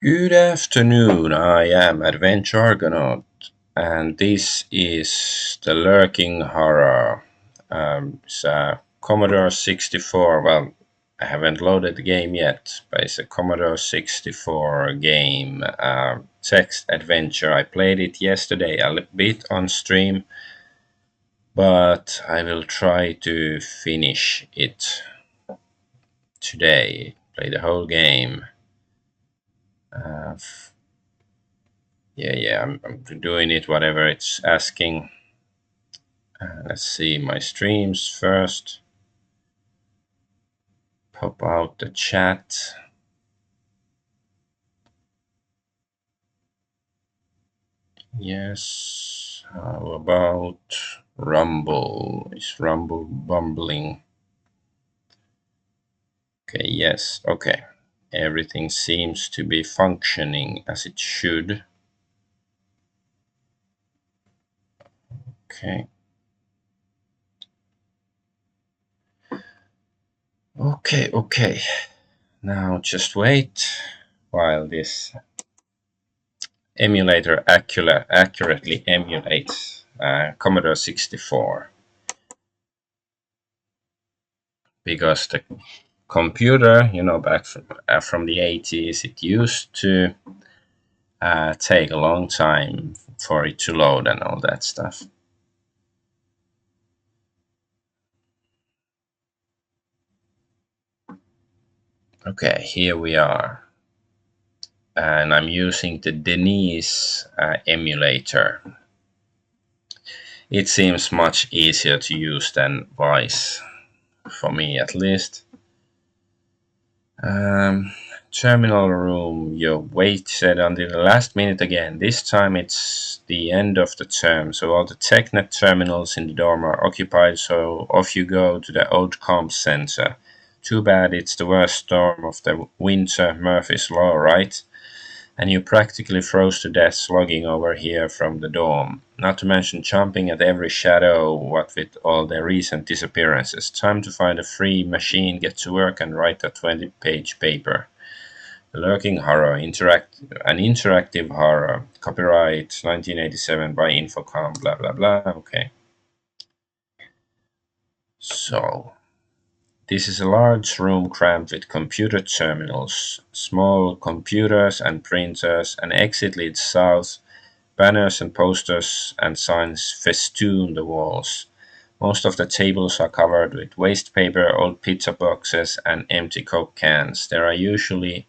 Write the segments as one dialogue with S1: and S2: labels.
S1: Good afternoon, I am Adventure Argonaut, and this is the Lurking Horror. It's a Commodore 64. Well, I haven't loaded the game yet, but it's a Commodore 64 game, text adventure. I played it yesterday a bit on stream, but I will try to finish it today. Play the whole game. Uh, yeah, I'm doing it whatever it's asking. Let's see my streams first. Pop out the chat. Yes. How about Rumble? Is Rumble bumbling? Okay, yes. Okay. Everything seems to be functioning as it should. Okay. Okay. Now just wait while this emulator accurately emulates Commodore 64, because the computer, back from the 80s, it used to take a long time for it to load and all that stuff. Okay, here we are. And I'm using the Denise emulator. It seems much easier to use than Vice, for me at least. Terminal room, you waited until the last minute again. This time it's the end of the term, so all the TechNet terminals in the dorm are occupied, so off you go to the old comp center. Too bad it's the worst storm of the winter, Murphy's Law, right? And you practically froze to death slogging over here from the dorm. Not to mention jumping at every shadow, what with all the recent disappearances. Time to find a free machine, get to work and write a 20-page paper. The Lurking Horror, an interactive horror. Copyright 1987 by Infocom, blah blah blah. Okay. So, this is a large room crammed with computer terminals, small computers and printers. An exit leads south. Banners and posters and signs festoon the walls. Most of the tables are covered with waste paper, old pizza boxes, and empty Coke cans. There are usually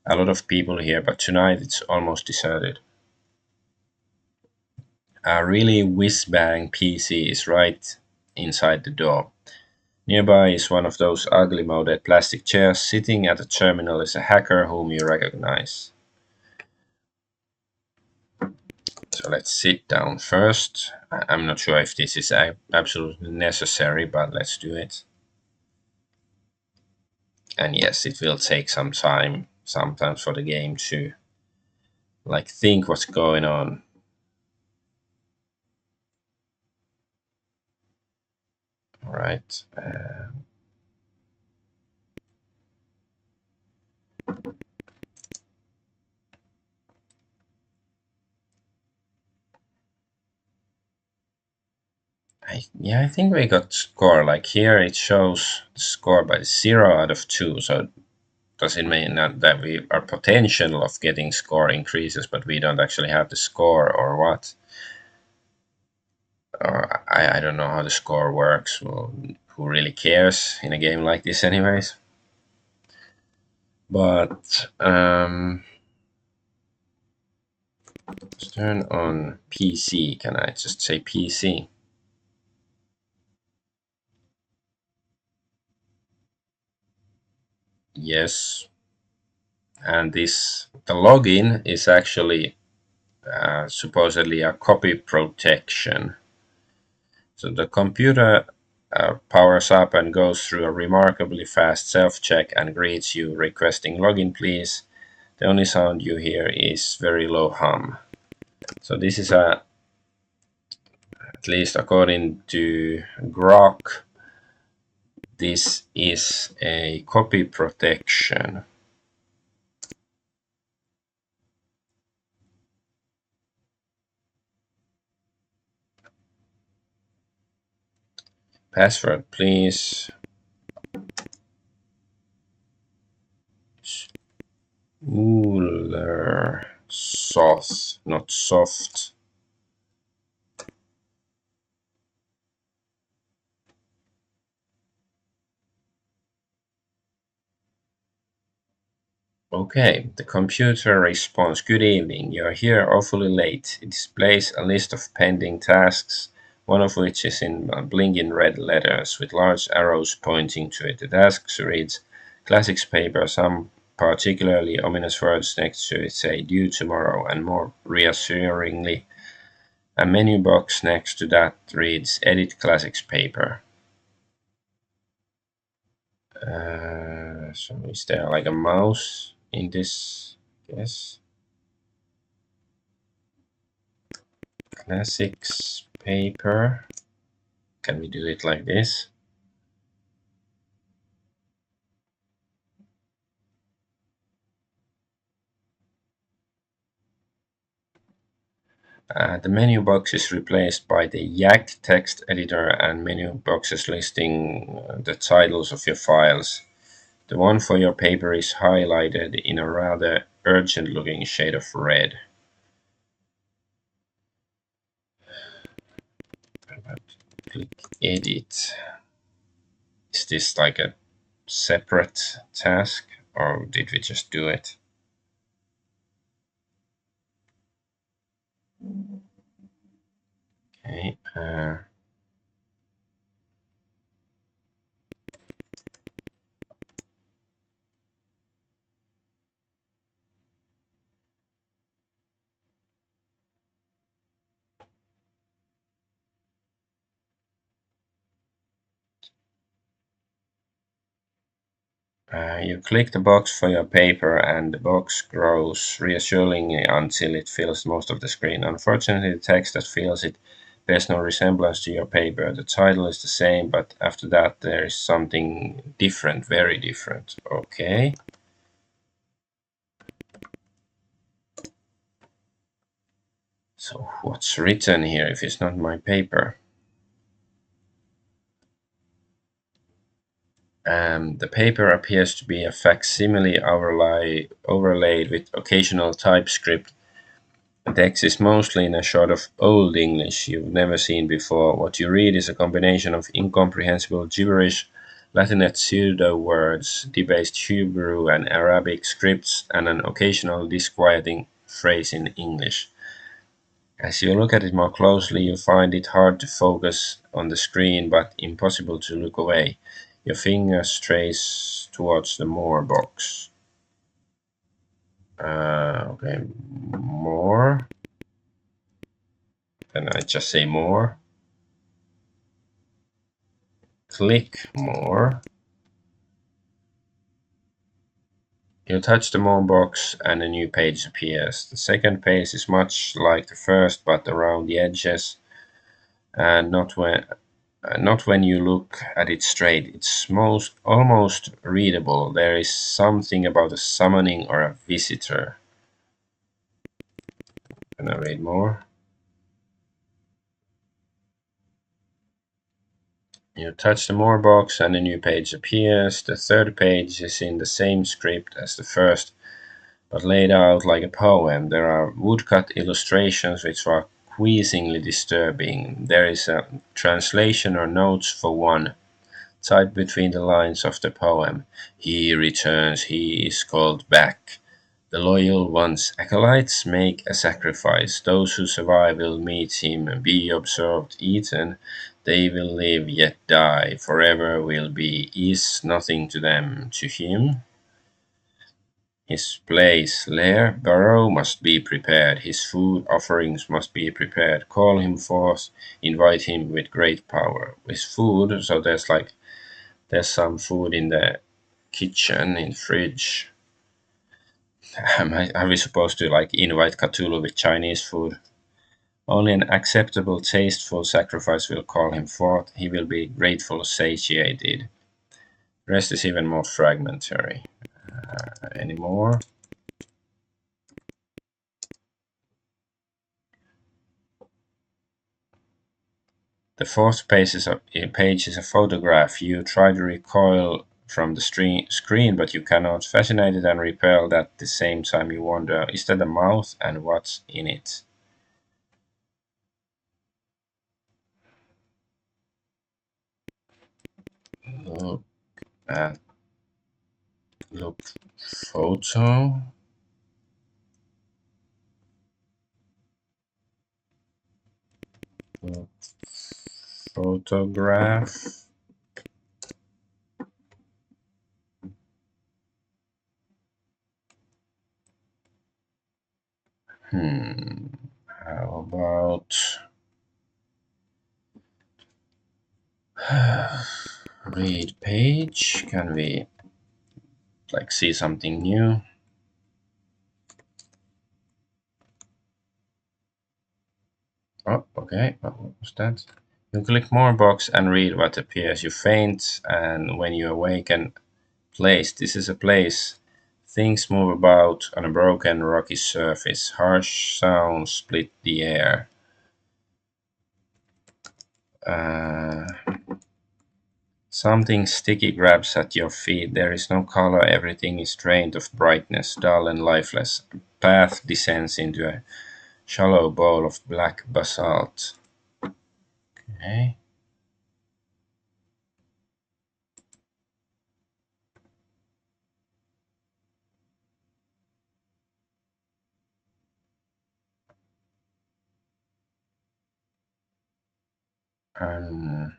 S1: a lot of people here, but tonight it's almost deserted. A really whiz-bang PC is right inside the door. Nearby is one of those ugly molded plastic chairs. Sitting at the terminal is a hacker whom you recognize. So let's sit down first. I'm not sure if this is absolutely necessary, but let's do it. And yes, it will take some time sometimes for the game to think what's going on. All right. I think we got score. Like here, it shows the score by 0 out of 2. So does it mean that our potential of getting score increases, but we don't actually have the score, or what? Or I don't know how the score works. Well, who really cares in a game like this, anyways? But let's turn on PC. Can I just say PC? Yes. And the login is actually supposedly a copy protection. So the computer powers up and goes through a remarkably fast self-check and greets you, requesting login please. The only sound you hear is very low hum. So this is at least according to Grok, this is a copy protection. Password, please. Uller sauce, not soft. Okay, the computer responds, "Good evening, you're here awfully late." It displays a list of pending tasks, one of which is in blinking red letters with large arrows pointing to it. The task reads, "Classics paper," some particularly ominous words next to it say, "Due tomorrow," and more reassuringly, a menu box next to that reads, "Edit Classics paper." So is there like a mouse in this? Yes. Classics paper. Can we do it like this? The menu box is replaced by the Yak text editor and menu boxes listing the titles of your files. The one for your paper is highlighted in a rather urgent looking shade of red. Click edit. Is this like a separate task or did we just do it? Okay. You click the box for your paper and the box grows reassuringly until it fills most of the screen. Unfortunately, the text that fills it bears no resemblance to your paper. The title is the same, but after that there is something different, very different. Okay. So what's written here if it's not my paper? The paper appears to be a facsimile overlaid with occasional typescript. The text is mostly in a sort of Old English you've never seen before. What you read is a combination of incomprehensible gibberish, Latinate pseudo-words, debased Hebrew and Arabic scripts, and an occasional disquieting phrase in English. As you look at it more closely, you find it hard to focus on the screen, but impossible to look away. Your finger strays towards the More box. Okay, More. Then I just say More. Click More. You touch the More box and a new page appears. The second page is much like the first, but around the edges, and not when you look at it straight. It's almost readable. There is something about a summoning or a visitor. Can I read more? You touch the More box and a new page appears. The third page is in the same script as the first, but laid out like a poem. There are woodcut illustrations which are wheezingly disturbing. There is a translation or notes for one, typed between the lines of the poem. "He returns, he is called back. The loyal ones, acolytes, make a sacrifice. Those who survive will meet him, be absorbed, eaten. They will live, yet die. Forever will be is nothing to them. To him, his place, lair, burrow must be prepared. His food offerings must be prepared. Call him forth, invite him with great power." With food, so there's some food in the kitchen, in the fridge. Are we supposed to like invite Cthulhu with Chinese food? Only an acceptable, tasteful sacrifice will call him forth. He will be grateful, satiated. The rest is even more fragmentary. Any more? The fourth page is a photograph. You try to recoil from the screen, but you cannot. Fascinated and repelled at the same time, you wonder, is that a mouth and what's in it? Look at look photo. Look photograph. How about read page? Can we like see something new? Oh, okay. What was that? You click more box and read what appears. You faint, and when you awaken, place. This is a place. Things move about on a broken rocky surface. Harsh sounds split the air. Uh, Something sticky grabs at your feet. There is no color. Everything is drained of brightness, dull and lifeless. A path descends into a shallow bowl of black basalt. Okay. And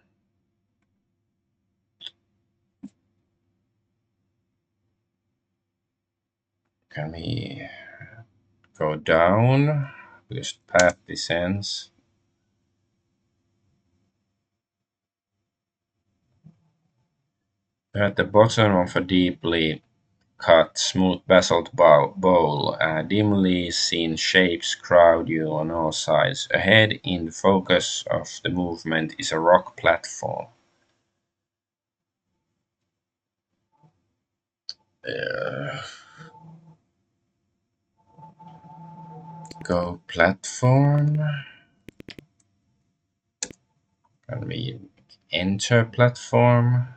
S1: can we go down? This path descends. We're at the bottom of a deeply cut, smooth basalt bowl. Dimly seen shapes crowd you on all sides. Ahead, in the focus of the movement, is a rock platform. Uh, Go platform. Can we enter platform?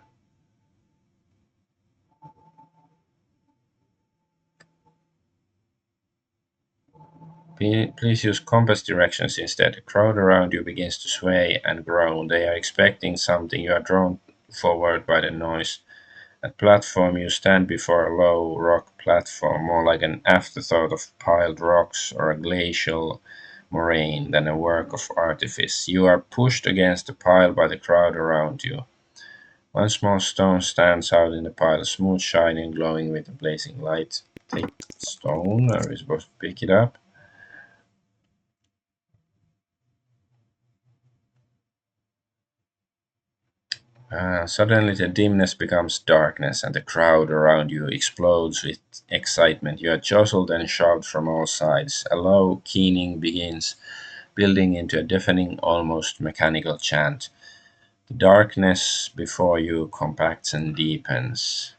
S1: Please use compass directions instead. The crowd around you begins to sway and groan. They are expecting something. You are drawn forward by the noise. At platform, you stand before a low rock platform, more like an afterthought of piled rocks or a glacial moraine than a work of artifice. You are pushed against the pile by the crowd around you. One small stone stands out in the pile, smooth, shining, glowing with a blazing light. Take the stone. Are we supposed to pick it up? Suddenly, the dimness becomes darkness, and the crowd around you explodes with excitement. You are jostled and shoved from all sides. A low keening begins, building into a deafening, almost mechanical chant. The darkness before you compacts and deepens.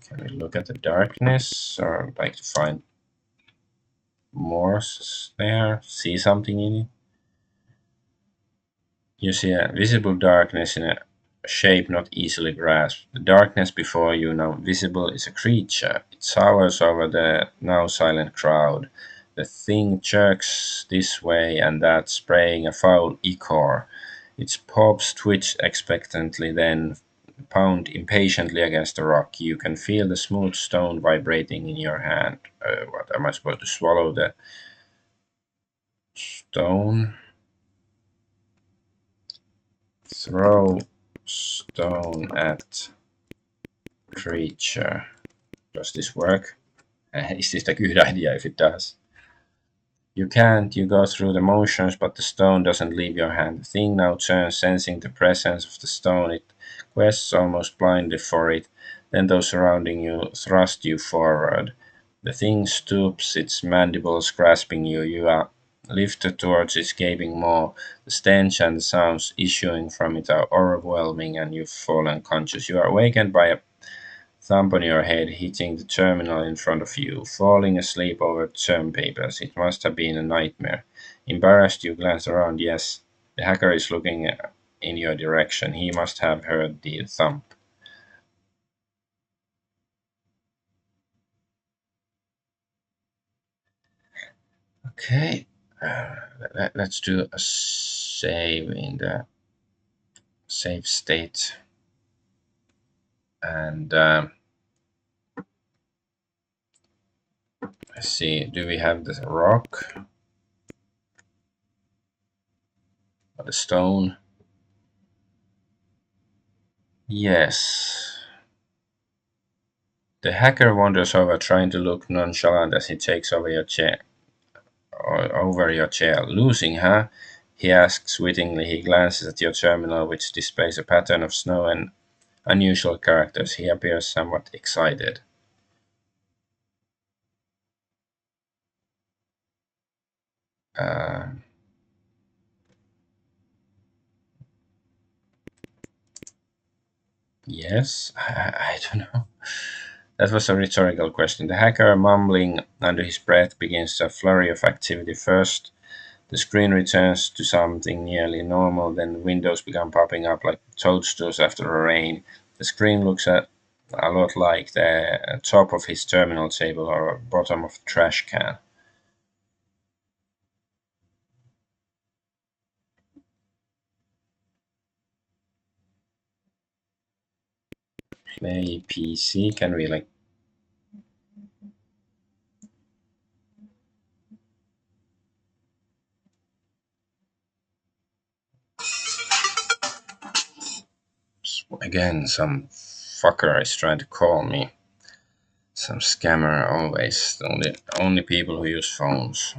S1: Can we look at the darkness, or like to find more there? See something in it? You see a visible darkness in a shape not easily grasped. The darkness before you, now visible, is a creature. It towers over the now silent crowd. The thing jerks this way and that, spraying a foul ichor. Its paws twitch expectantly, then pound impatiently against the rock. You can feel the smooth stone vibrating in your hand. What am I supposed to swallow the stone? Throw stone at creature. Does this work? Is this a good idea if it does? You can't, you go through the motions, but the stone doesn't leave your hand. The thing now turns, sensing the presence of the stone. It quests almost blindly for it. Then those surrounding you thrust you forward. The thing stoops, its mandibles grasping you. You are lifted towards its gaping maw. The stench and the sounds issuing from it are overwhelming, and you fall unconscious. You are awakened by a thump on your head, hitting the terminal in front of you, falling asleep over term papers. It must have been a nightmare. Embarrassed, you glance around. Yes, the hacker is looking in your direction. He must have heard the thump. Okay, let's do a save in the save state. And let's see, do we have the rock or the stone? Yes. The hacker wanders over, trying to look nonchalant as he takes over your chair. Losing, huh? He asks wittingly. He glances at your terminal, which displays a pattern of snow and unusual characters. He appears somewhat excited. Uh, yes, I don't know. That was a rhetorical question. The hacker, mumbling under his breath, begins a flurry of activity. First, the screen returns to something nearly normal, then windows begin popping up like toadstools after a rain. The screen looks a lot like the top of his terminal table or bottom of a trash can. Play PC, can we like again some fucker is trying to call me. Some scammer always. The only people who use phones.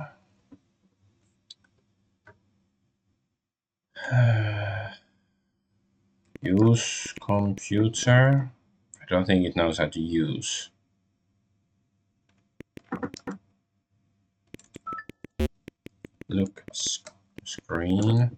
S1: Use computer. I don't think it knows how to use. Look screen.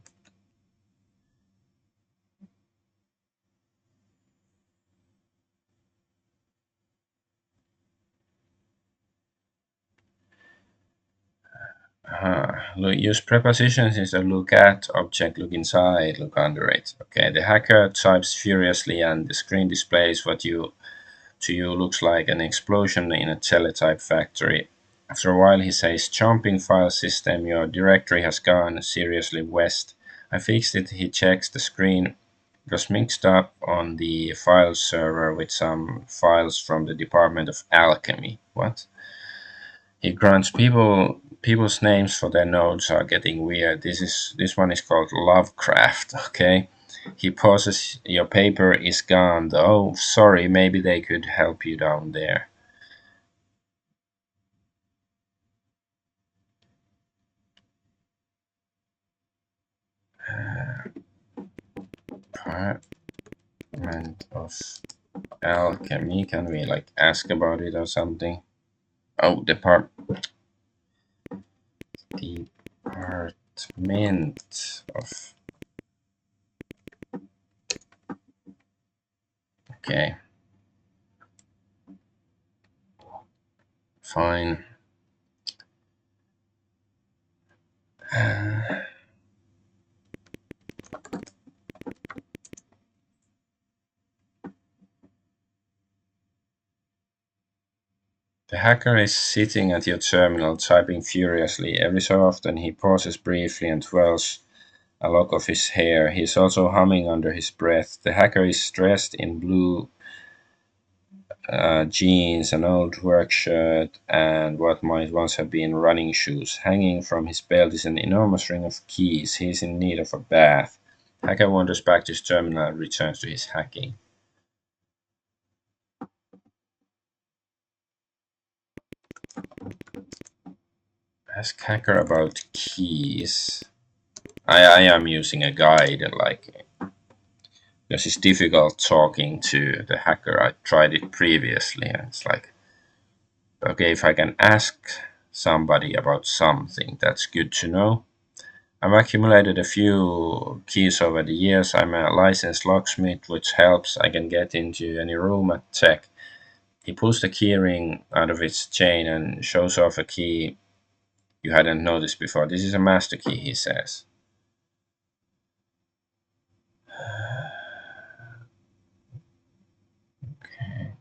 S1: Look, use prepositions instead of look at, object, look inside, look under it. Okay, the hacker types furiously and the screen displays what to you looks like an explosion in a teletype factory. After a while he says, jumping file system, your directory has gone seriously west. I fixed it. He checks the screen. It was mixed up on the file server with some files from the Department of Alchemy. What? He grunts. People's names for their nodes are getting weird. This one is called Lovecraft. Okay. He pauses. Your paper is gone. Oh, sorry. Maybe they could help you down there. Department of Alchemy. Can we like ask about it or something? Oh, Department of. Okay. Fine. The hacker is sitting at your terminal, typing furiously. Every so often he pauses briefly and twirls a lock of his hair. He is also humming under his breath. The hacker is dressed in blue jeans, an old work shirt, and what might once have been running shoes. Hanging from his belt is an enormous ring of keys. He is in need of a bath. Hacker wanders back to his terminal and returns to his hacking. Ask hacker about keys. I am using a guide, like, because it's difficult talking to the hacker. I tried it previously, and it's like, okay, if I can ask somebody about something, that's good to know. I've accumulated a few keys over the years. I'm a licensed locksmith, which helps. I can get into any room at tech. He pulls the keyring out of its chain and shows off a key you hadn't noticed before. This is a master key, he says. Okay.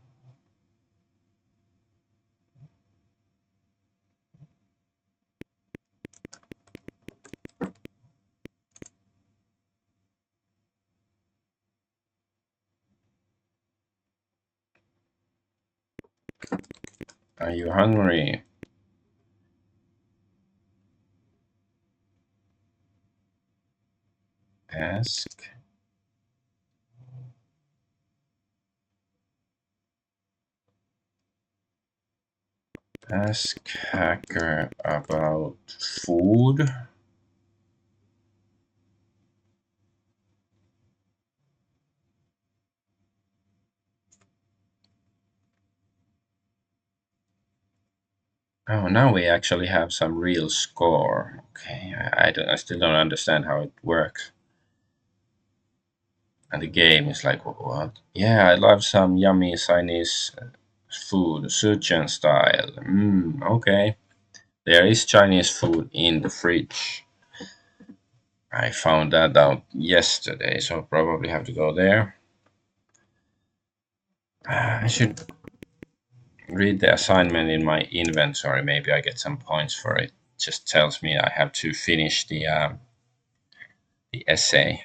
S1: Are you hungry? Ask. Ask hacker about food. Oh, now we actually have some real score. Okay, I still don't understand how it works. And the game is like, what? Yeah, I love some yummy Chinese food, Suchan style. Okay. There is Chinese food in the fridge. I found that out yesterday, so probably have to go there. I should read the assignment in my inventory. Maybe I get some points for it. Just tells me I have to finish the essay.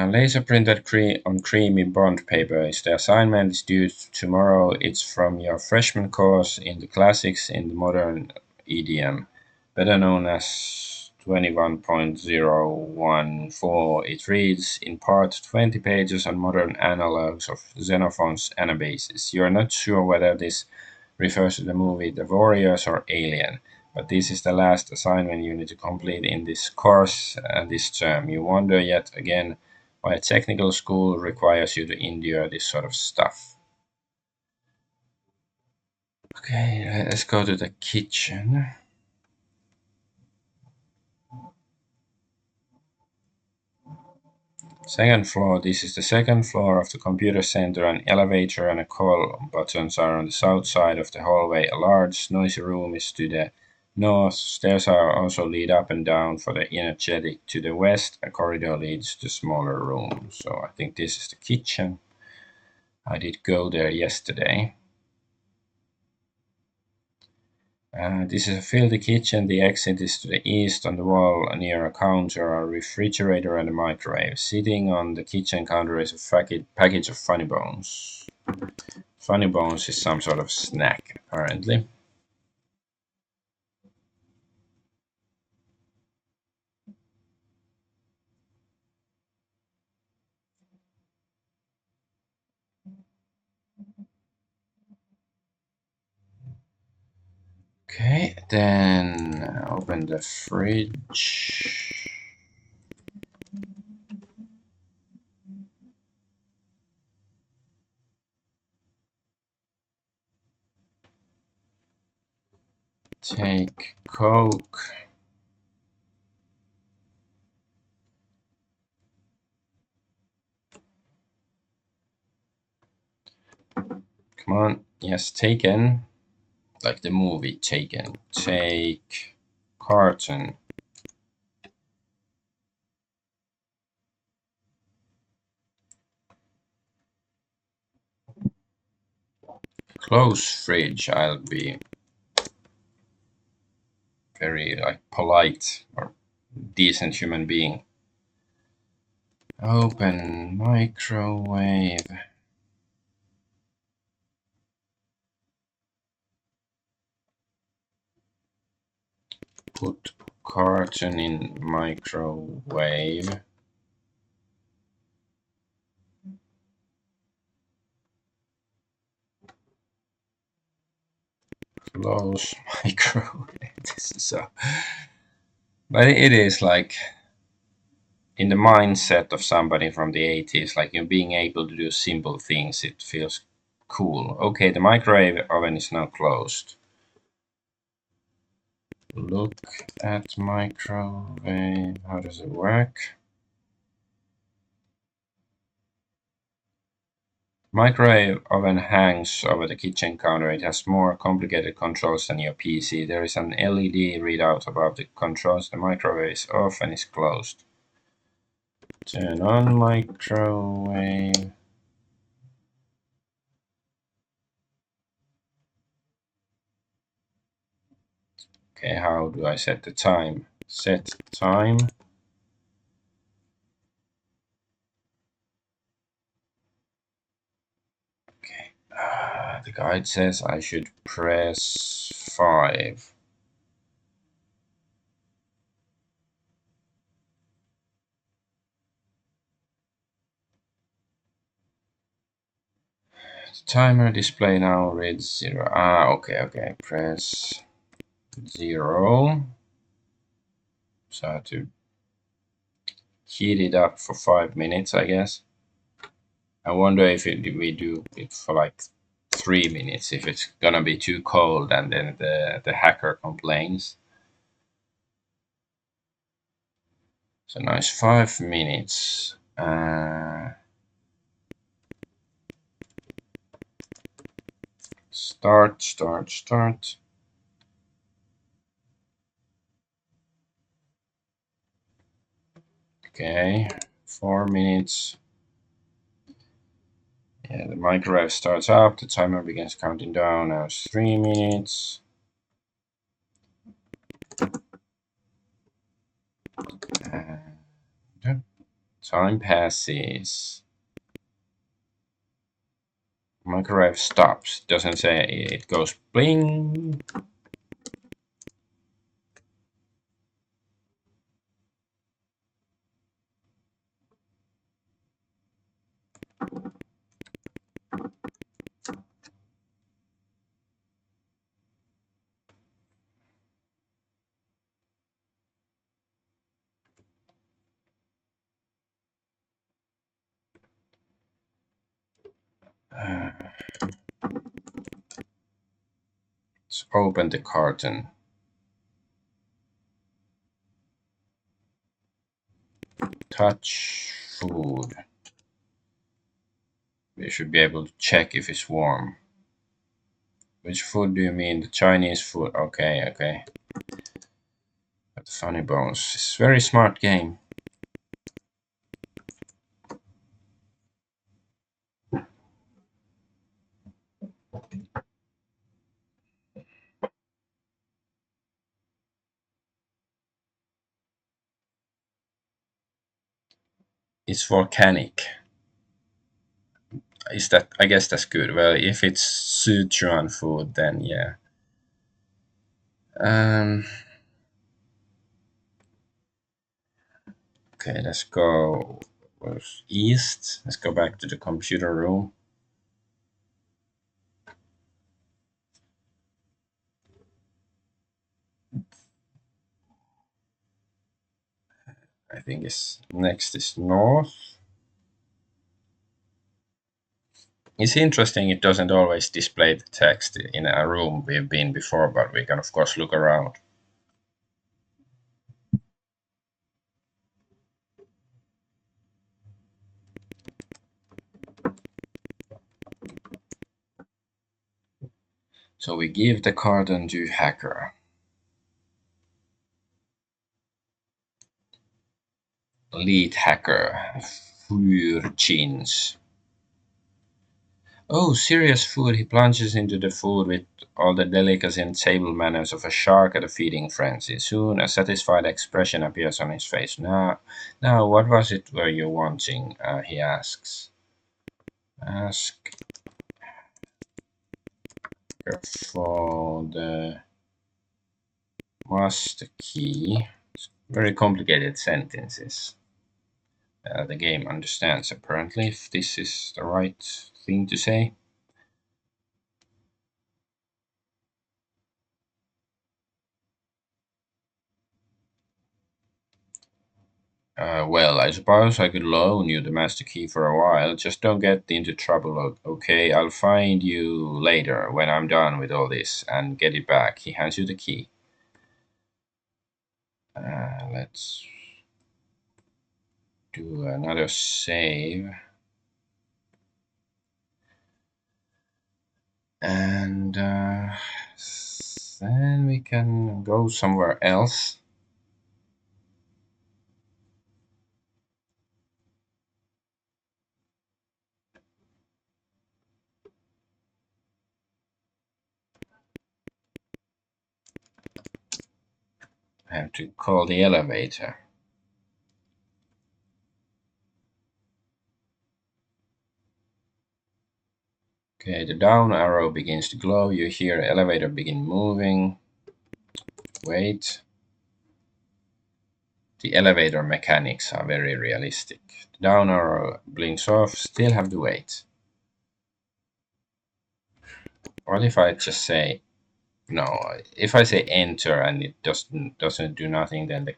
S1: Laser printed on creamy bond paper is the assignment. Is due tomorrow. It's from your freshman course in the classics in the modern EDM, better known as 21.014. It reads in part 20 pages on modern analogs of Xenophon's Anabasis. You are not sure whether this refers to the movie The Warriors or Alien, but this is the last assignment you need to complete in this course this term. You wonder yet again why a technical school requires you to endure this sort of stuff. Okay, let's go to the kitchen. Second floor. This is the second floor of the computer center. An elevator and a call buttons are on the south side of the hallway. A large, noisy room is to the north. Stairs are also lead up and down for the energetic. To the west, a corridor leads to smaller rooms. So I think this is the kitchen. I did go there yesterday. This is a filthy kitchen. The exit is to the east. On the wall near a counter, a refrigerator and a microwave. Sitting on the kitchen counter is a package of funny bones. Funny bones is some sort of snack, apparently. Okay, then open the fridge. Take Coke. Come on. Yes, Taken. Like the movie Taken. Take carton. Close fridge. I'll be very like polite or decent human being. Open microwave. Put carton in microwave. Close microwave. This is so. But it is like in the mindset of somebody from the 80s, like you being able to do simple things, it feels cool. Okay, the microwave oven is now closed. Look at microwave. How does it work? Microwave oven hangs over the kitchen counter. It has more complicated controls than your PC. There is an LED readout above the controls. The microwave is off and is closed. Turn on microwave. Okay, how do I set the time? Set time. Okay. The guide says I should press 5. The timer display now reads 0. Okay. Press 0. So I have to heat it up for 5 minutes, I guess. I wonder if we do it for like 3 minutes, if it's gonna be too cold and then the hacker complains. So now it's 5 minutes. Start. Okay, 4 minutes. Yeah, the microwave starts up, the timer begins counting down. Now it's 3 minutes. And time passes. Microwave stops. Doesn't say, it goes bling. Let's open the carton. Touch food. We should be able to check if it's warm. Which food do you mean? The Chinese food. Okay. But funny bones. It's a very smart game. It's volcanic. Is that? I guess that's good. Well, if it's Sichuan food, then yeah. Okay, let's go east. Let's go back to the computer room. I think it's next is north. It's interesting, it doesn't always display the text in a room we've been before, but we can of course look around. So we give the carton to hacker. Lead hacker. Furchins. Oh, serious food. He plunges into the food with all the delicacy and table manners of a shark at a feeding frenzy. Soon, a satisfied expression appears on his face. Now, what was it were you wanting? He asks. Ask for the master key. Very complicated sentences. The game understands, apparently, if this is the right thing to say. Well, I suppose I could loan you the master key for a while. Just don't get into trouble, okay? I'll find you later when I'm done with all this and get it back. He hands you the key. Let's do another save. And then we can go somewhere else. I have to call the elevator. Okay, the down arrow begins to glow. You hear elevator begin moving. Wait. The elevator mechanics are very realistic. The down arrow blinks off. Still have to wait. What if I just say no? If I say enter and it doesn't do nothing, then the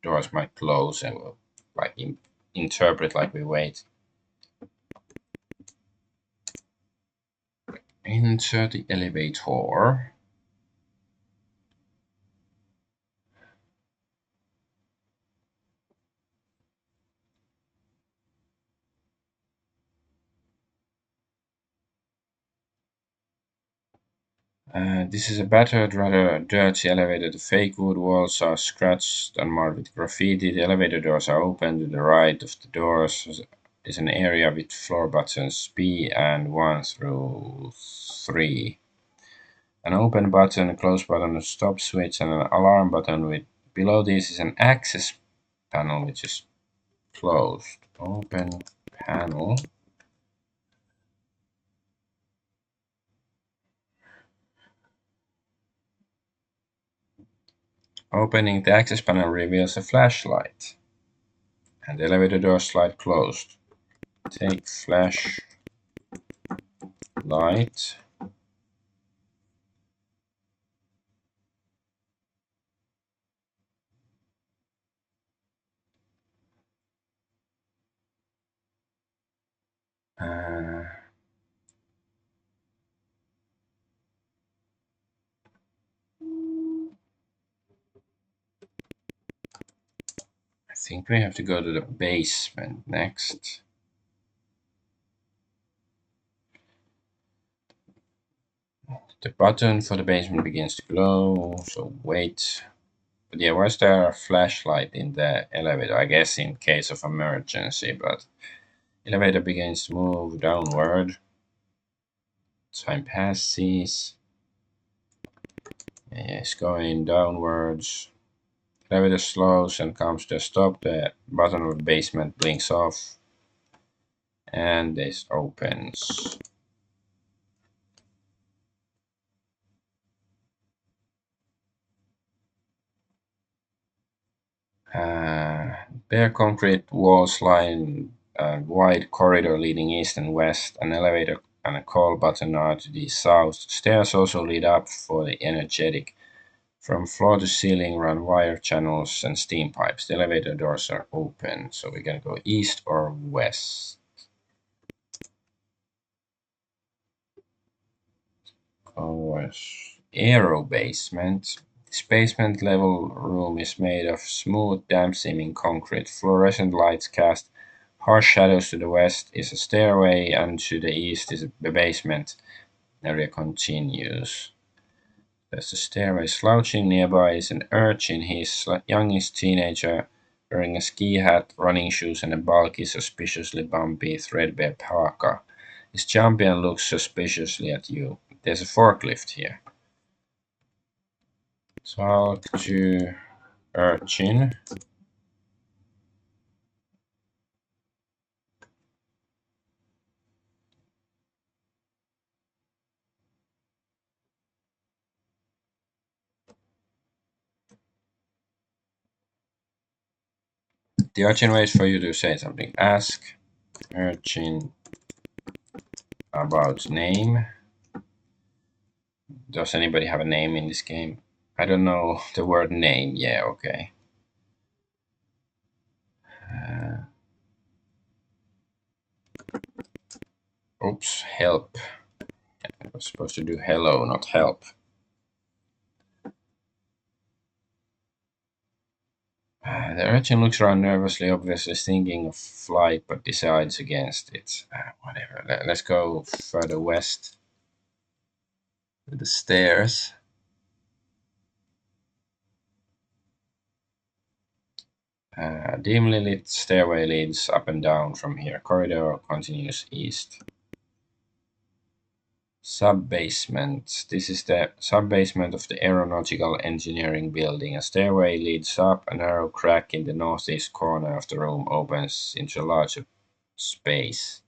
S1: doors might close and will like interpret like we wait. Enter the elevator. This is a battered, rather dirty elevator. The fake wood walls are scratched and marked with graffiti. The elevator doors are open. To the right of the doors is an area with floor buttons B and 1 through 3. An open button, a close button, a stop switch, and an alarm button. With below this is an access panel which is closed. Open panel. Opening the access panel reveals a flashlight, and the elevator door slide closed. Take flashlight. Uh, I think we have to go to the basement next. The button for the basement begins to glow, so wait. But yeah, was there a flashlight in the elevator? I guess in case of emergency, but elevator begins to move downward. Time passes. It's going downwards. Elevator slows and comes to a stop. The button of the basement blinks off. And this opens. Bare concrete walls line a wide corridor leading east and west. An elevator and a call button are to the south. Stairs also lead up for the energetic. From floor to ceiling run wire channels and steam pipes. The elevator doors are open, so we're gonna go east or west. Aero basement. This basement level room is made of smooth, damp seeming concrete. Fluorescent lights cast harsh shadows. To the west is a stairway, and to the east is the basement area continues. There's a stairway. Slouching nearby is an urchin. He's youngest teenager, wearing a ski hat, running shoes, and a bulky, suspiciously bumpy, threadbare parka. His champion looks suspiciously at you. There's a forklift here. Talk to urchin. The urchin waits for you to say something. Ask urchin about name. Does anybody have a name in this game? I don't know the word name. Yeah, okay. Oops, help. I was supposed to do hello, not help. The urchin looks around nervously, obviously thinking of flight, but decides against it. Whatever. Let's go further west. The stairs. Dimly lit stairway leads up and down from here. Corridor continues east. Sub-basement. This is the sub-basement of the aeronautical engineering building. A stairway leads up. A narrow crack in the northeast corner of the room opens into a larger space.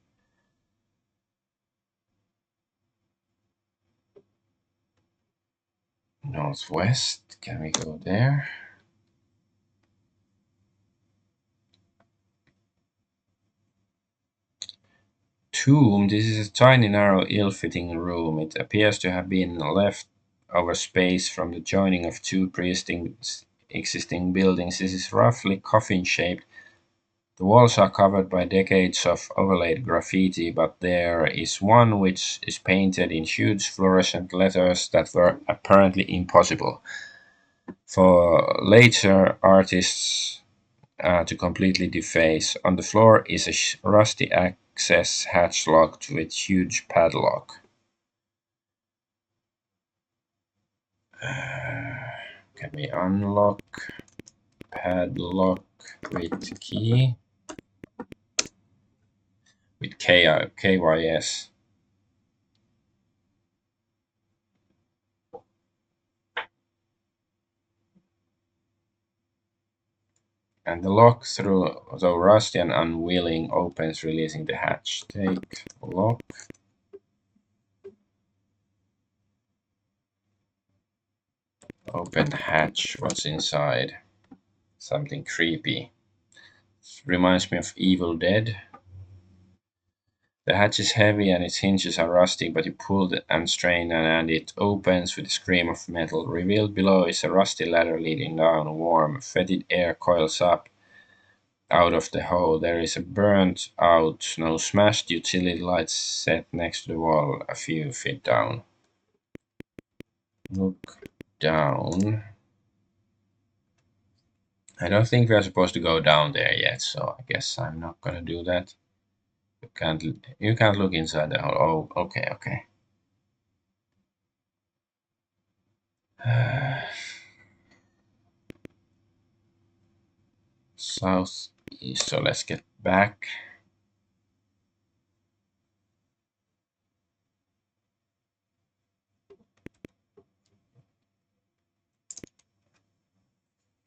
S1: Northwest. Can we go there? Tomb. This is a tiny, narrow, ill-fitting room. It appears to have been left over space from the joining of two pre-existing buildings. This is roughly coffin-shaped. The walls are covered by decades of overlaid graffiti, but there is one which is painted in huge fluorescent letters that were apparently impossible for later artists to completely deface. On the floor is a rusty access hatch locked with huge padlock. Can we unlock padlock with key? With KYS. And the lock, though rusty and unwilling, opens, releasing the hatch. Take lock. Open hatch. What's inside? Something creepy. Reminds me of Evil Dead. The hatch is heavy and its hinges are rusty, but you pull and strain and it opens with a scream of metal. Revealed below is a rusty ladder leading down. Warm, fetid air coils up out of the hole. There is a burnt out, no smashed utility light set next to the wall a few feet down. Look down. I don't think we're supposed to go down there yet, so I guess I'm not gonna do that. You can't look inside the hole. Oh, okay, okay. Southeast, so let's get back.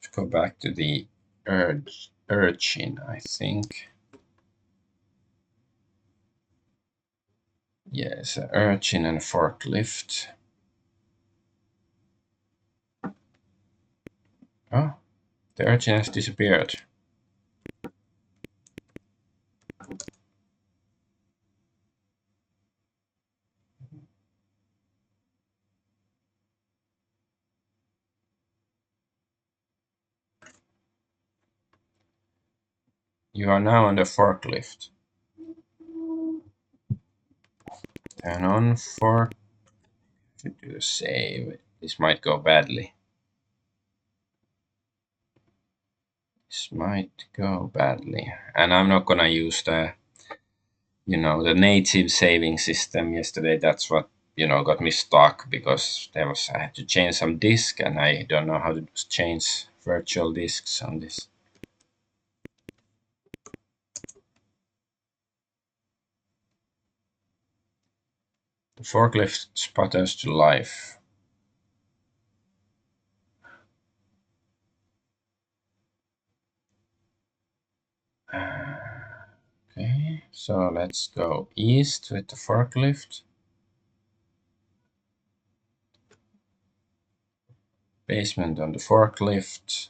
S1: Let's go back to the urchin, I think. Yes, an urchin and a forklift. Oh, the urchin has disappeared. You are now on the forklift. Turn on fork. To do a save. This might go badly. This might go badly. And I'm not gonna use the native saving system yesterday. That's what got me stuck, because I had to change some disk and I don't know how to change virtual disks on this. The forklift sputters to life. Okay, so let's go east with the forklift. Basement on the forklift.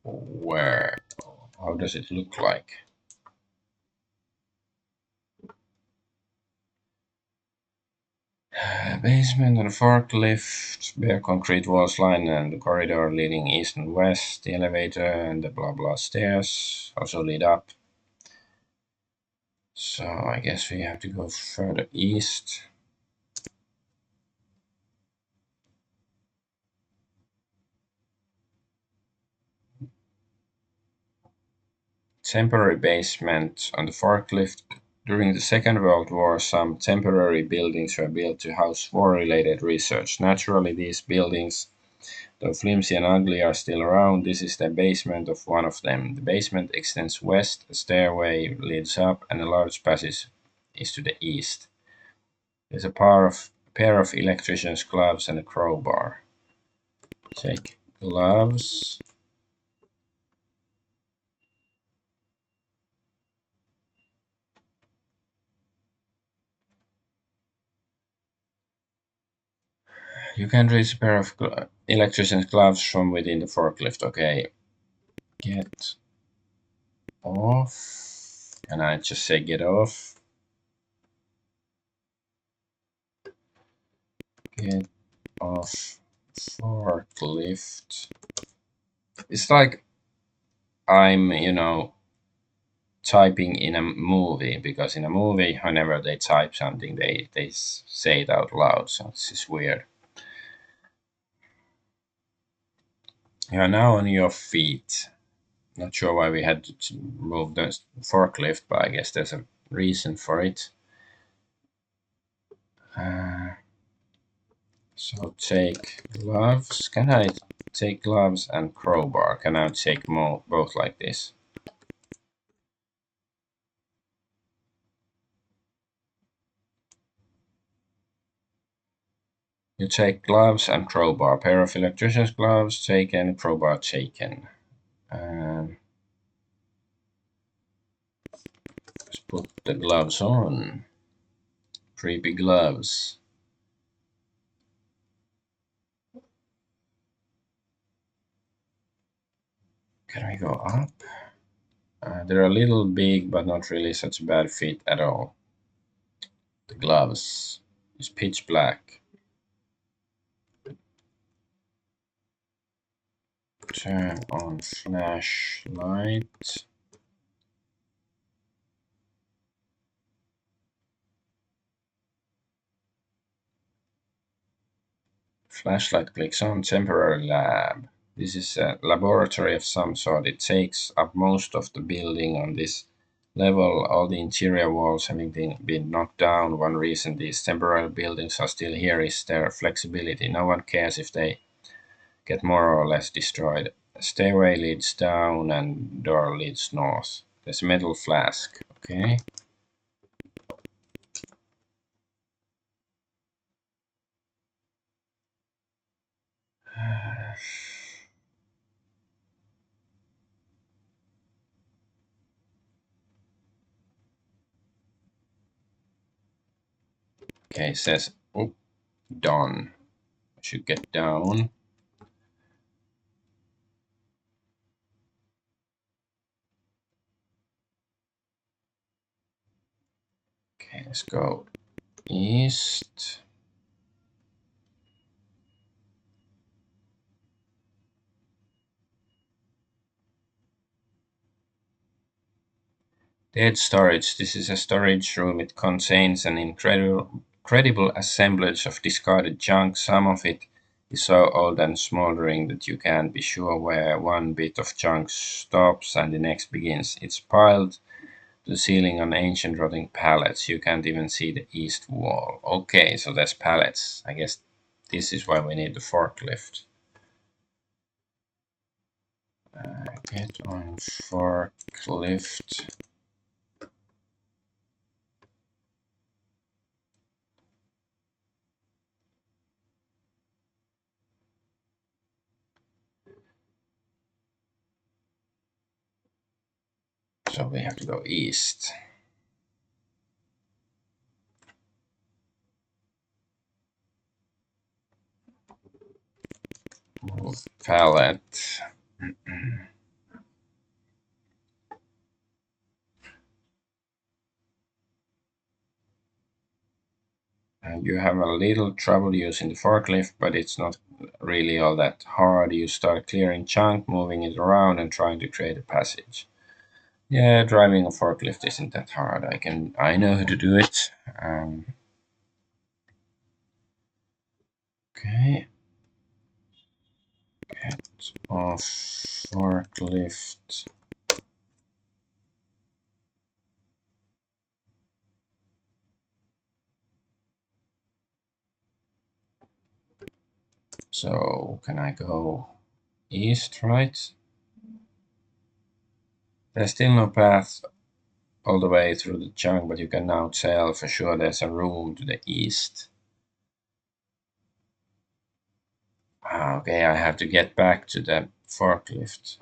S1: Where? How does it look like? Basement on the forklift, bare concrete walls line and the corridor leading east and west. The elevator and the blah blah stairs also lead up. So I guess we have to go further east. Temporary basement on the forklift. During the Second World War, some temporary buildings were built to house war-related research. Naturally, these buildings, though flimsy and ugly, are still around. This is the basement of one of them. The basement extends west, a stairway leads up, and a large passage is to the east. There's a pair of electrician's gloves and a crowbar. Take gloves. You can reach a pair of electrician's gloves from within the forklift. Okay. Get off. Can I just say get off? Get off forklift. It's like I'm typing in a movie, because in a movie, whenever they type something, they say it out loud. So this is weird. You are now on your feet. Not sure why we had to move the forklift, but I guess there's a reason for it. So take gloves. Can I take gloves and crowbar? Can I take both like this? You take gloves and crowbar. Pair of electrician's gloves taken, crowbar taken. Let's put the gloves on. Creepy gloves. Can we go up? They're a little big, but not really such a bad fit at all. The gloves is pitch black. Turn on flashlight. Flashlight clicks on temporary lab. This is a laboratory of some sort. It takes up most of the building on this level. All the interior walls having been knocked down. One reason these temporary buildings are still here is their flexibility. No one cares if they get more or less destroyed. A stairway leads down and door leads north. There's a metal flask. Okay. Okay, it says, oh, done. I should get down. Okay, let's go east. Dead storage. This is a storage room. It contains an incredible assemblage of discarded junk. Some of it is so old and smoldering that you can't be sure where one bit of junk stops and the next begins. It's piled to the ceiling on ancient rotting pallets. You can't even see the east wall. Okay, so there's pallets. I guess this is why we need the forklift. Get on forklift. So we have to go east. Move pallet. And you have a little trouble using the forklift, but it's not really all that hard. You start clearing chunk, moving it around, and trying to create a passage. Yeah, driving a forklift isn't that hard. I know how to do it. Okay. Get off forklift. So can I go east, right? There's still no path all the way through the junk, but you can now tell for sure there's a room to the east. Okay, I have to get back to the forklift.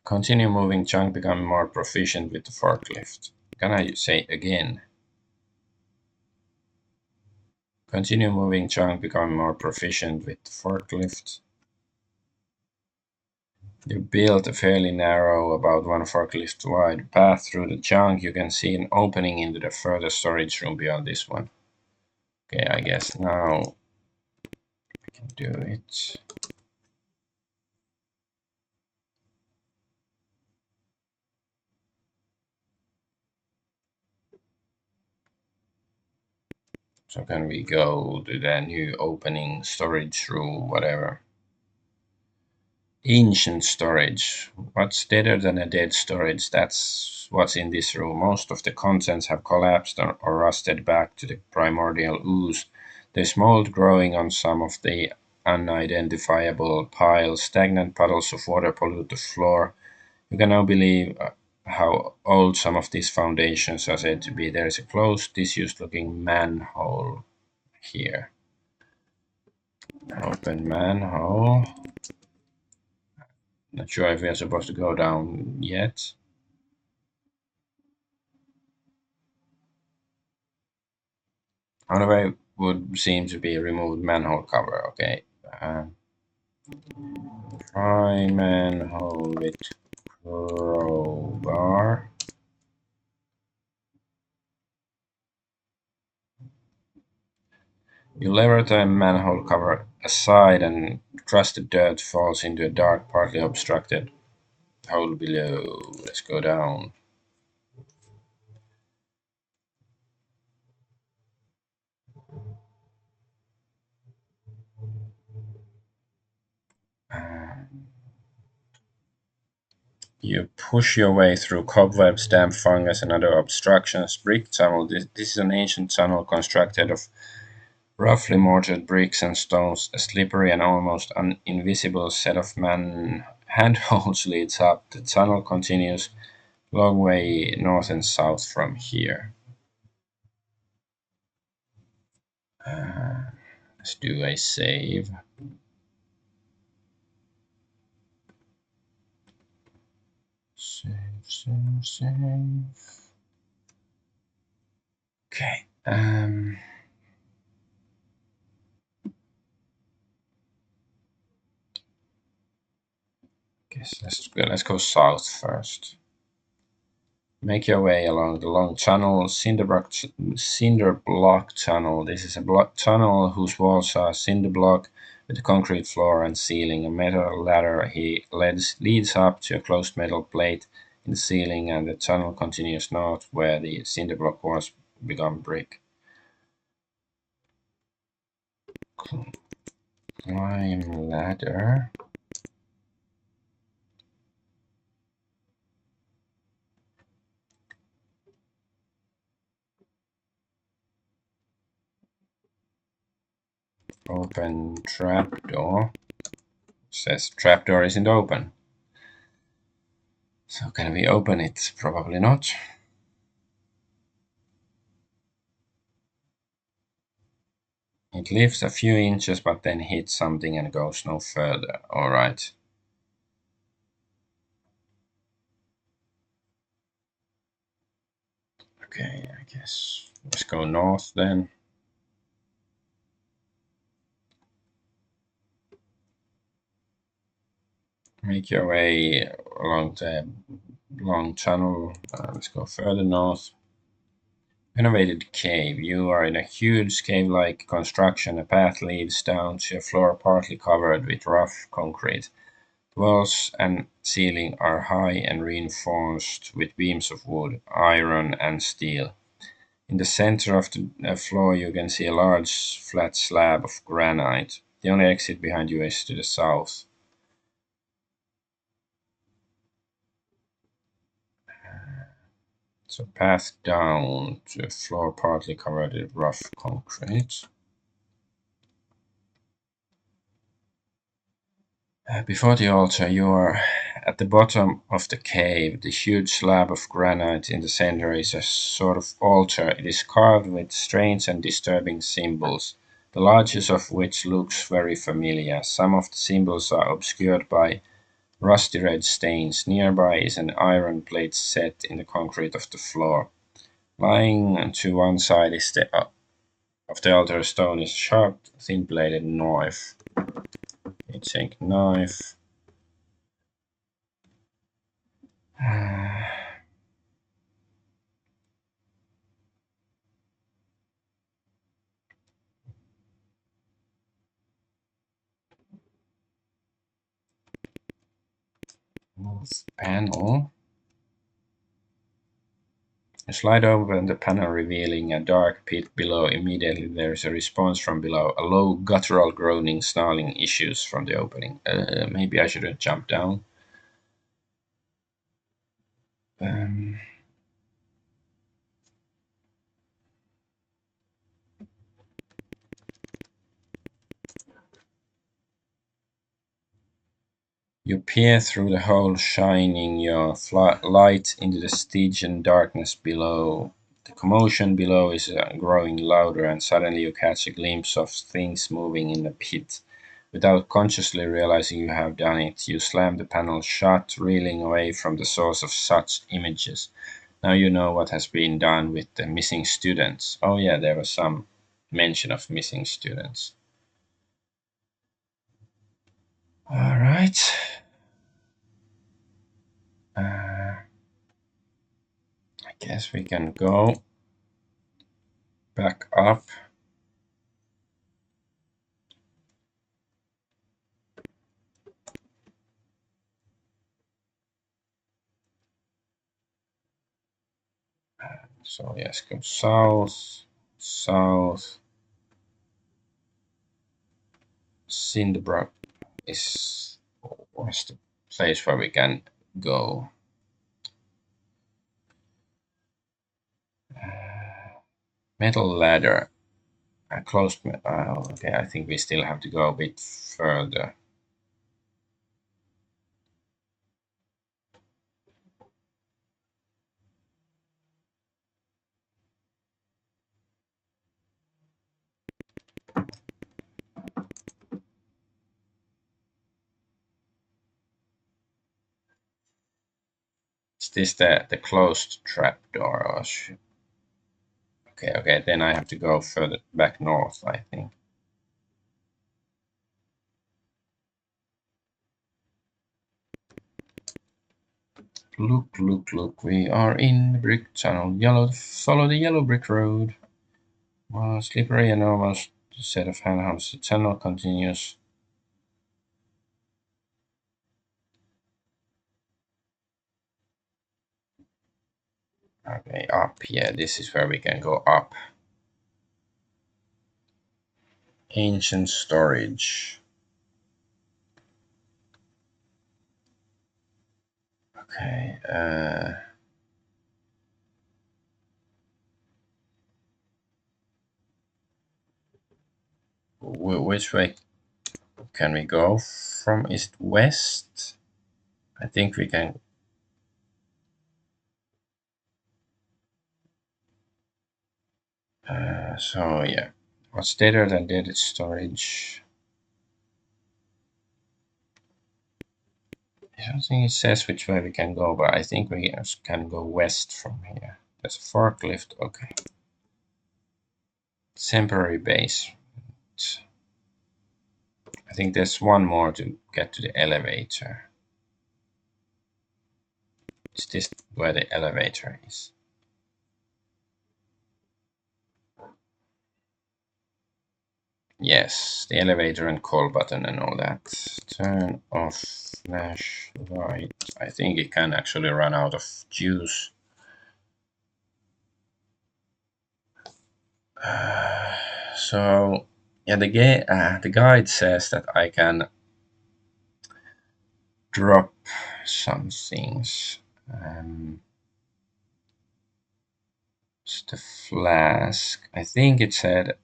S1: Continue moving junk, become more proficient with the forklift. Can I say again? Continue moving junk, become more proficient with the forklift. You built a fairly narrow, about one forklift wide path through the junk. You can see an opening into the further storage room beyond this one. Okay, I guess now I can do it. So can we go to the new opening storage room, whatever? Ancient storage. What's deader than a dead storage? That's what's in this room. Most of the contents have collapsed or rusted back to the primordial ooze. There's mold growing on some of the unidentifiable piles. Stagnant puddles of water pollute the floor. You can now believe how old some of these foundations are said to be. There is a closed, disused looking manhole here. Open manhole. Not sure if we are supposed to go down yet. On the way would seem to be removed manhole cover. Okay. Try manhole with crowbar. You lever the manhole cover aside and crusted dirt falls into a dark, partly obstructed hole below. Let's go down. You push your way through cobwebs, damp fungus, and other obstructions. Brick tunnel. This is an ancient tunnel constructed of roughly mortared bricks and stones. A slippery and almost invisible set of handholds leads up. The tunnel continues a long way north and south from here. Let's do a save. Save. Okay. Guess let's go south first. Make your way along the long tunnel, cinder block tunnel. This is a block tunnel whose walls are cinder block with a concrete floor and ceiling. A metal ladder leads up to a closed metal plate in the ceiling, and the tunnel continues north where the cinder block walls become brick. Climb ladder. Open trapdoor. Says trapdoor isn't open. So can we open it? Probably not. It lifts a few inches but then hits something and goes no further. Alright. Okay, I guess let's go north then. Make your way along the long tunnel. Let's go further north. Renovated cave. You are in a huge cave-like construction. A path leads down to a floor partly covered with rough concrete. The walls and ceiling are high and reinforced with beams of wood, iron, and steel. In the center of the floor, you can see a large flat slab of granite. The only exit behind you is to the south. So path down to a floor partly covered with rough concrete. Before the altar, you are at the bottom of the cave. The huge slab of granite in the center is a sort of altar. It is carved with strange and disturbing symbols, the largest of which looks very familiar. Some of the symbols are obscured by rusty red stains. Nearby is an iron plate set in the concrete of the floor. Lying to one side of the altar stone is a sharp, thin-bladed knife. It's a knife. Move panel. You slide open the panel, revealing a dark pit below. Immediately, there is a response from below. A low, guttural groaning, snarling issues from the opening. Maybe I should have jumped down. Um, You peer through the hole, shining your light into the Stygian darkness below. The commotion below is growing louder, and suddenly you catch a glimpse of things moving in the pit. Without consciously realizing you have done it, you slam the panel shut, reeling away from the source of such images. Now you know what has been done with the missing students. Oh, yeah, there was some mention of missing students. All right. I guess we can go back up. So yes, go south, south. Cinderbrook was the place where we can go. Metal ladder. I closed. Okay, I think we still have to go a bit further. Is this the closed trap door? Okay, okay, then I have to go further back north, I think. Look, look, look, we are in the brick tunnel. Follow the yellow brick road. Well, slippery and almost a set of handholds. The tunnel continues. Okay, up. Yeah, this is where we can go up. Ancient storage. Okay. Which way can we go from? Is it west? I think we can. So yeah, what's better than dead storage? I don't think it says which way we can go, but I think we can go west from here. There's a forklift. Okay. Temporary base. I think there's one more to get to the elevator. Is this where the elevator is? Yes, the elevator and call button and all that. Turn off flashlight. I think it can actually run out of juice. So yeah, the guide says that I can drop some things. It's the flask. I think it said.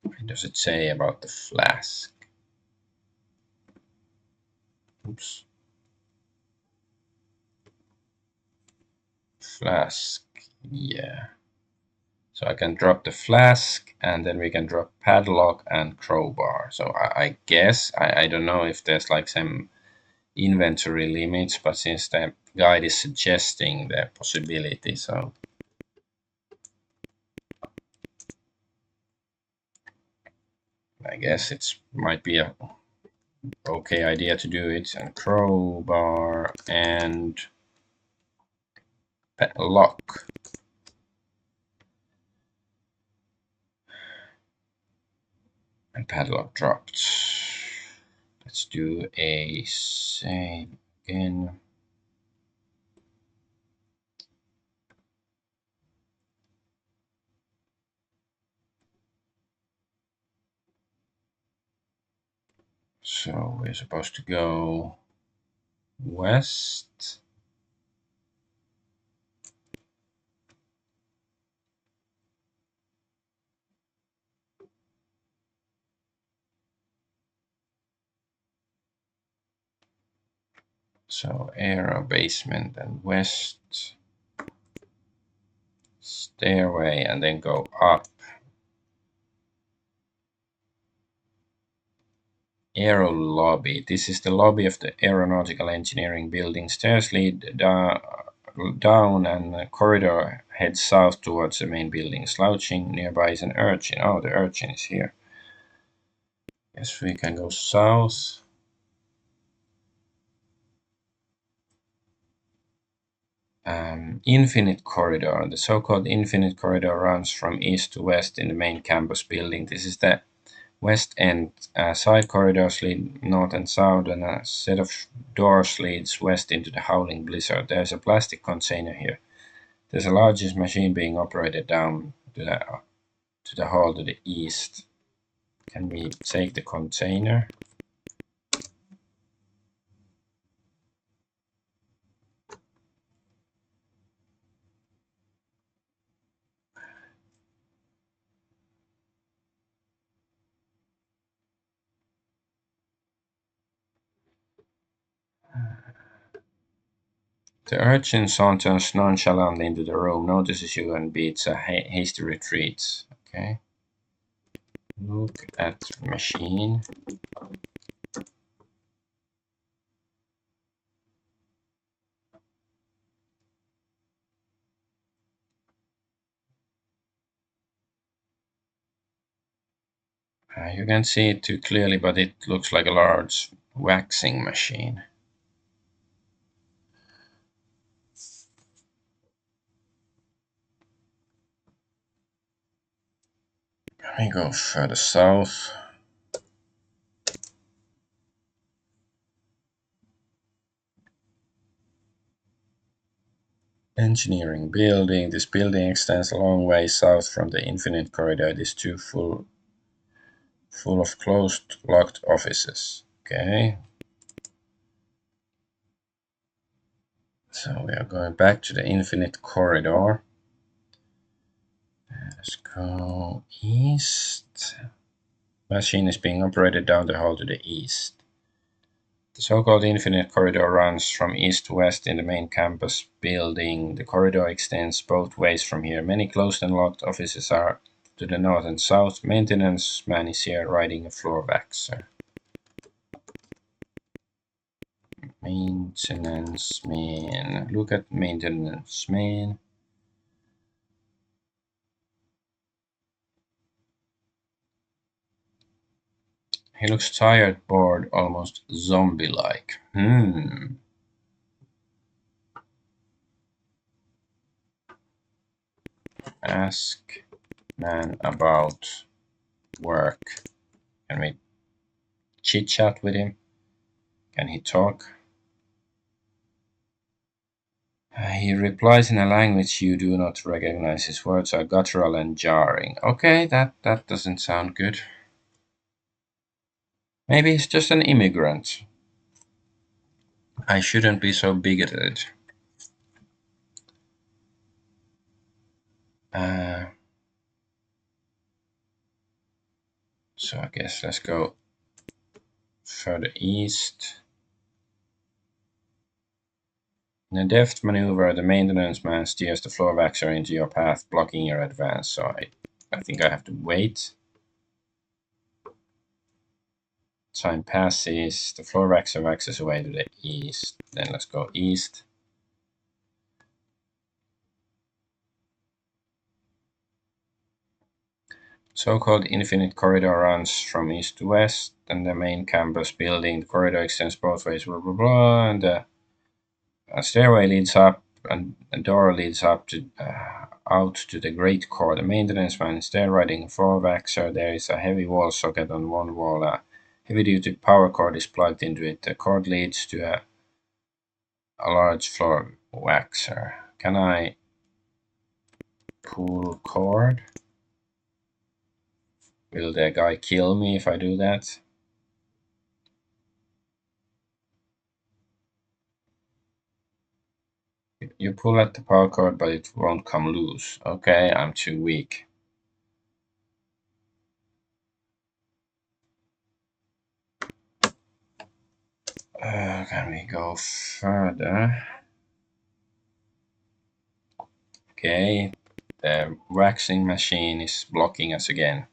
S1: What does it say about the flask? Oops. Flask. Yeah. So I can drop the flask, and then we can drop padlock and crowbar. So I guess, I don't know if there's like some inventory limits, but since the guide is suggesting the possibility, so I guess it might be a okay idea to do it. And crowbar and lock. And padlock dropped. Let's do a save again. So we're supposed to go west. So arrow, basement, and west. Stairway, and then go up. Aero lobby. This is the lobby of the aeronautical engineering building. Stairs lead down, and the corridor heads south towards the main building. Slouching nearby is an urchin. Oh, the urchin is here. Yes, we can go south. Infinite corridor. The so-called infinite corridor runs from east to west in the main campus building. This is the west end. Side corridors lead north and south, and a set of doors leads west into the howling blizzard. There's a plastic container here. There's a largest machine being operated down to the hall to the east. Can we take the container? The urchin saunters nonchalantly into the room, notices you, and beats a hasty retreat. Okay. Look at machine. You can't see it too clearly, but it looks like a large waxing machine. Let me go further south. Engineering building. This building extends a long way south from the infinite corridor. It is too full of closed, locked offices. Okay. So we are going back to the infinite corridor. Let's go east. Machine is being operated down the hall to the east. The so-called infinite corridor runs from east to west in the main campus building. The corridor extends both ways from here. Many closed and locked offices are to the north and south. Maintenance man is here riding a floor waxer. Maintenance man. Look at maintenance man. He looks tired, bored, almost zombie-like. Ask man about work. Can we chit-chat with him? Can he talk? He replies in a language you do not recognize. His words are guttural and jarring. Okay, that doesn't sound good. Maybe he's just an immigrant. I shouldn't be so bigoted. Uh, so I guess let's go further east. In a deft maneuver, the maintenance man steers the floor waxer into your path, blocking your advance. So I think I have to wait. Time passes. The floor waxer waxes away to the east. Then let's go east. So-called infinite corridor runs from east to west, and the main campus building. The corridor extends both ways, blah blah blah, and a stairway leads up, and a door leads up to out to the great core. The maintenance man is there riding a floor waxer. There is a heavy wall socket on one wall. A heavy-duty power cord is plugged into it. The cord leads to a large floor waxer. Can I pull cord? Will the guy kill me if I do that? You pull at the power cord, but it won't come loose. Okay, I'm too weak. Can we go further? Okay, the waxing machine is blocking us again.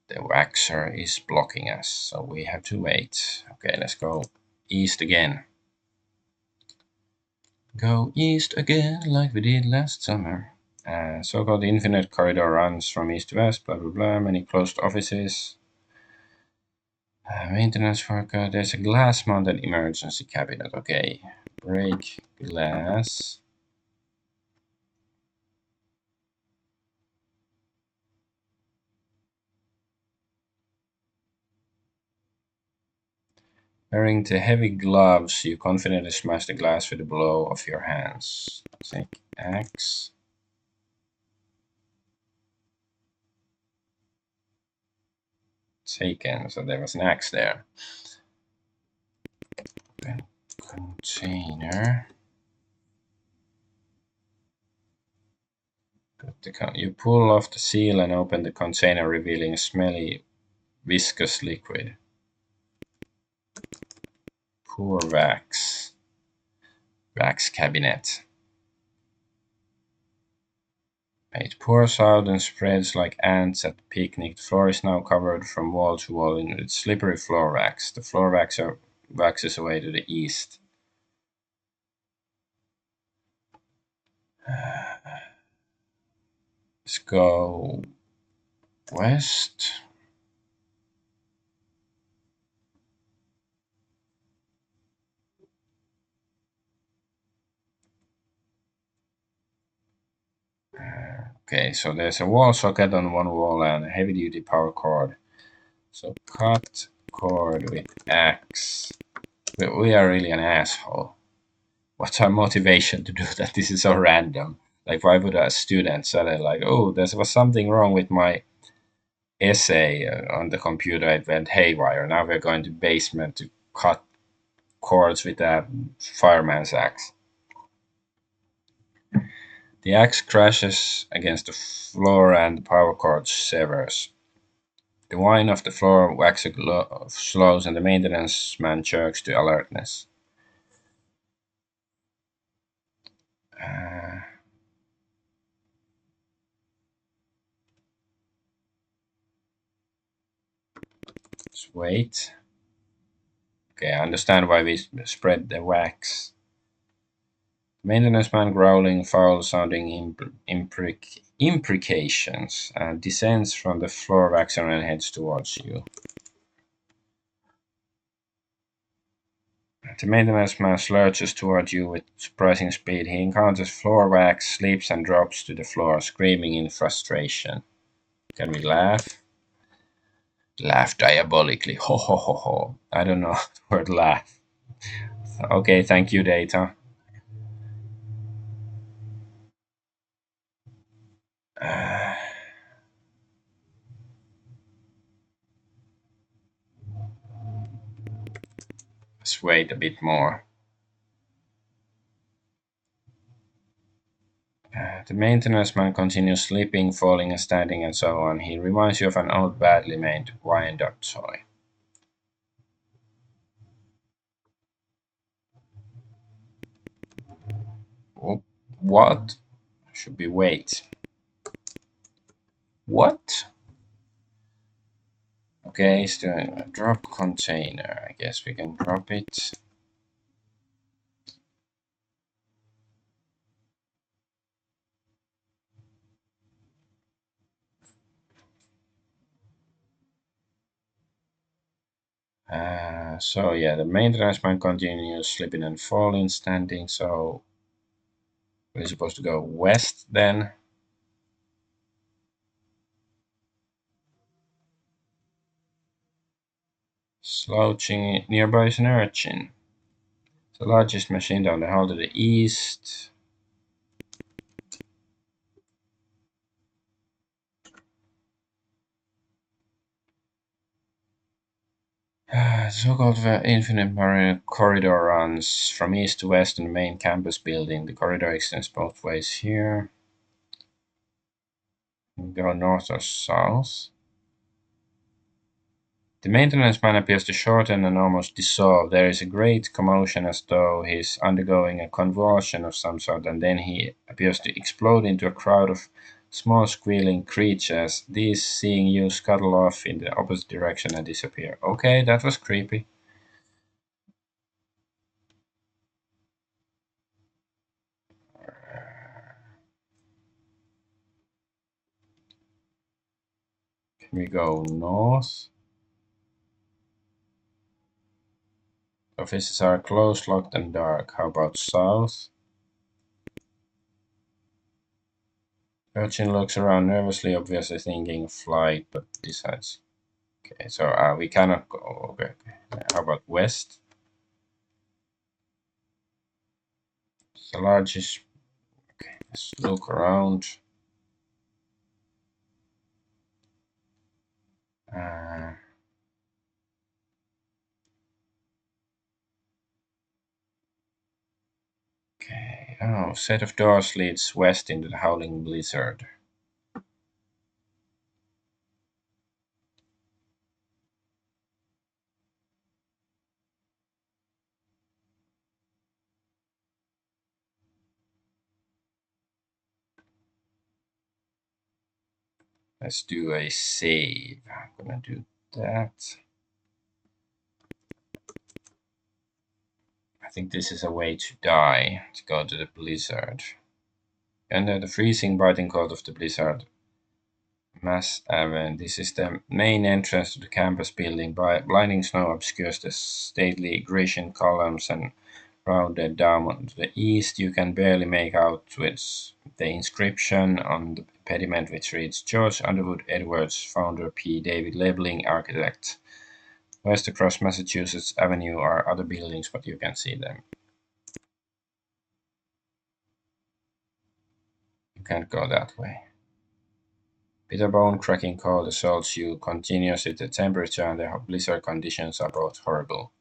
S1: The waxer is blocking us, so we have to wait. Okay, let's go east again. Go east again like we did last summer. So-called infinite corridor runs from east to west, blah blah blah, many closed offices. Maintenance worker, there's a glass mounted emergency cabinet. Okay, break glass. Wearing the heavy gloves, you confidently smash the glass with a blow of your hands. Take axe. Taken, so there was an axe there. Open container. You pull off the seal and open the container, revealing a smelly, viscous liquid. Pour wax. Wax cabinet. It pours out and spreads like ants at a picnic. The floor is now covered from wall to wall in its slippery floor wax. The floor waxer waxes away to the east. Let's go west. Okay, so there's a wall socket on one wall and a heavy-duty power cord. So cut cord with axe. We are really an asshole. What's our motivation to do that? This is so random. Like, why would a student say like, oh, there was something wrong with my essay on the computer? It went haywire. Now we're going to basement to cut cords with a fireman's axe. The axe crashes against the floor and the power cord severs. The whine of the floor waxer slows and the maintenance man jerks to alertness. Let's wait. Okay, I understand why we spread the wax. Maintenance man growling foul-sounding imprecations descends from the floor waxer and heads towards you. The maintenance man lurches toward you with surprising speed. He encounters floor wax, sleeps and drops to the floor, screaming in frustration. Can we laugh? Laugh diabolically. Ho ho ho ho. I don't know the word laugh. Okay, thank you, data. Uh, let's wait a bit more. The maintenance man continues slipping, falling, and standing, and so on. He reminds you of an old, badly made wind-up toy. Oh, what? Should be wait. What? Okay, it's doing a drop container. I guess we can drop it. So yeah, the maintenance man continues slipping and falling, standing. So we're supposed to go west then. Slouching nearby is an urchin. The largest machine down the hall to the east. So-called infinite marine corridor runs from east to west in the main campus building. The corridor extends both ways here. We go north or south. The maintenance man appears to shorten and almost dissolve. There is a great commotion as though he's undergoing a convulsion of some sort, and then he appears to explode into a crowd of small squealing creatures. These, seeing you, scuttle off in the opposite direction and disappear. Okay, that was creepy. Can we go north? Offices are closed, locked, and dark. How about south? Urchin looks around nervously, obviously thinking of flight, but decides. Okay, so we cannot go. Okay, okay. How about west? The largest. Okay, let's look around. Uh, okay. Oh, set of doors leads west into the howling blizzard. Let's do a save. I'm gonna do that. I think this is a way to die, to go to the blizzard. Under the freezing biting cold of the blizzard, Mass Aven. This is the main entrance to the campus building. Blinding snow obscures the stately Grecian columns and rounded dome to the east. You can barely make out with the inscription on the pediment, which reads George Underwood Edwards, founder P. David Labeling, architect. West across Massachusetts Avenue are other buildings, but you can see them. You can't go that way. Bitter bone cracking cold assaults you continuously. The temperature and the blizzard conditions are both horrible.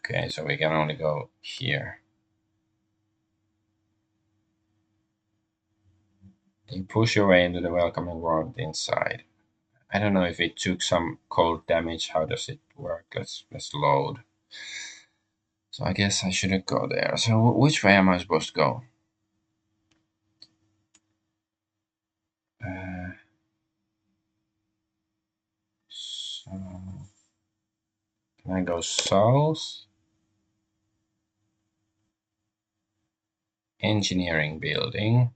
S1: Okay, so we can only go here. You push your way into the welcoming world inside. I don't know if it took some cold damage. How does it work? Let's load. So I guess I shouldn't go there. So which way am I supposed to go? Uh, so can I go south? Engineering building.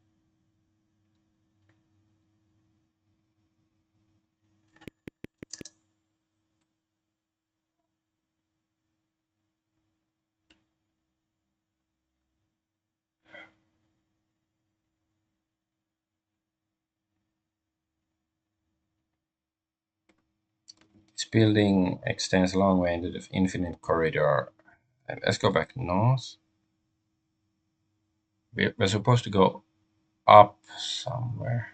S1: This building extends a long way into the infinite corridor. Let's go back north. We're supposed to go up somewhere.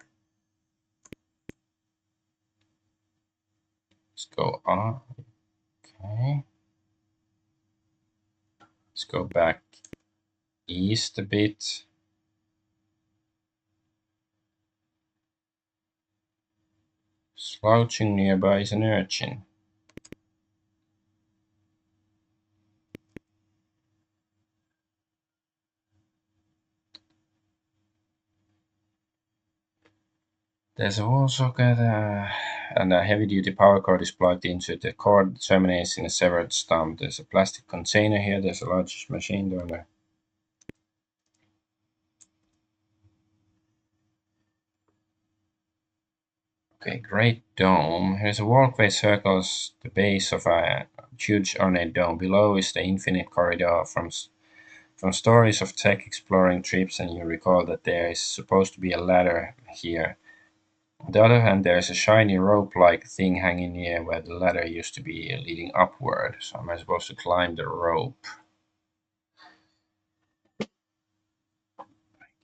S1: Let's go up. Okay. Let's go back east a bit. Slouching nearby is an urchin. There's a wall socket and a heavy-duty power cord is plugged into the cord terminates in a severed stump. There's a plastic container here. There's a large machine down there. Okay, Great Dome. Here's a walkway circles the base of a huge ornate dome. Below is the infinite corridor from stories of tech exploring trips, and you recall that there is supposed to be a ladder here. On the other hand, there is a shiny rope-like thing hanging near where the ladder used to be leading upward. So am I supposed to climb the rope?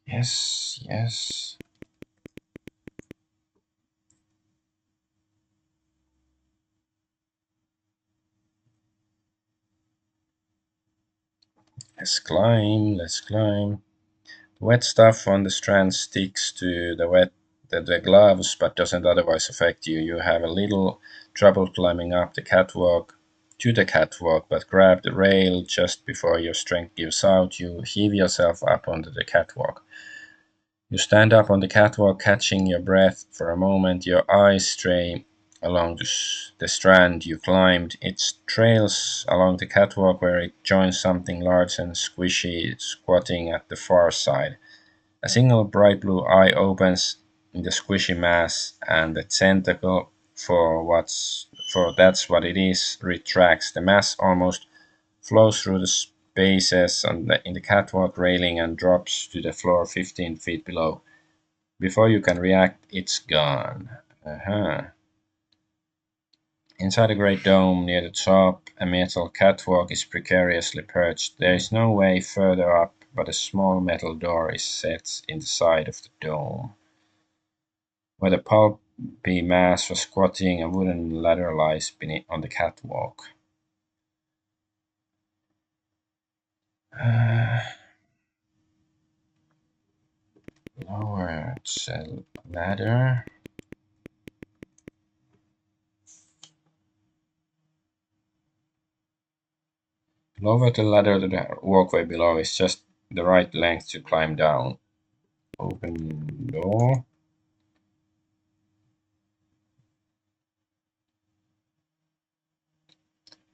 S1: Yes, yes. Let's climb, let's climb. Wet stuff on the strand sticks to the gloves, but doesn't otherwise affect you. You have a little trouble climbing up the catwalk to the catwalk, but grab the rail just before your strength gives out. You heave yourself up onto the catwalk. You stand up on the catwalk, catching your breath for a moment. Your eyes stray along the strand you climbed. It trails along the catwalk where it joins something large and squishy squatting at the far side. A single bright blue eye opens in the squishy mass, and the tentacle, for that's what it is, retracts. The mass almost flows through the spaces in the catwalk railing and drops to the floor 15 feet below. Before you can react, it's gone. Uh-huh. Inside the great dome, near the top, a metal catwalk is precariously perched. There is no way further up, but a small metal door is set in the side of the dome. Where the pulpy mass was squatting, a wooden ladder lies beneath on the catwalk. Lower cell ladder. Lower the ladder to the walkway below is just the right length to climb down. Open door.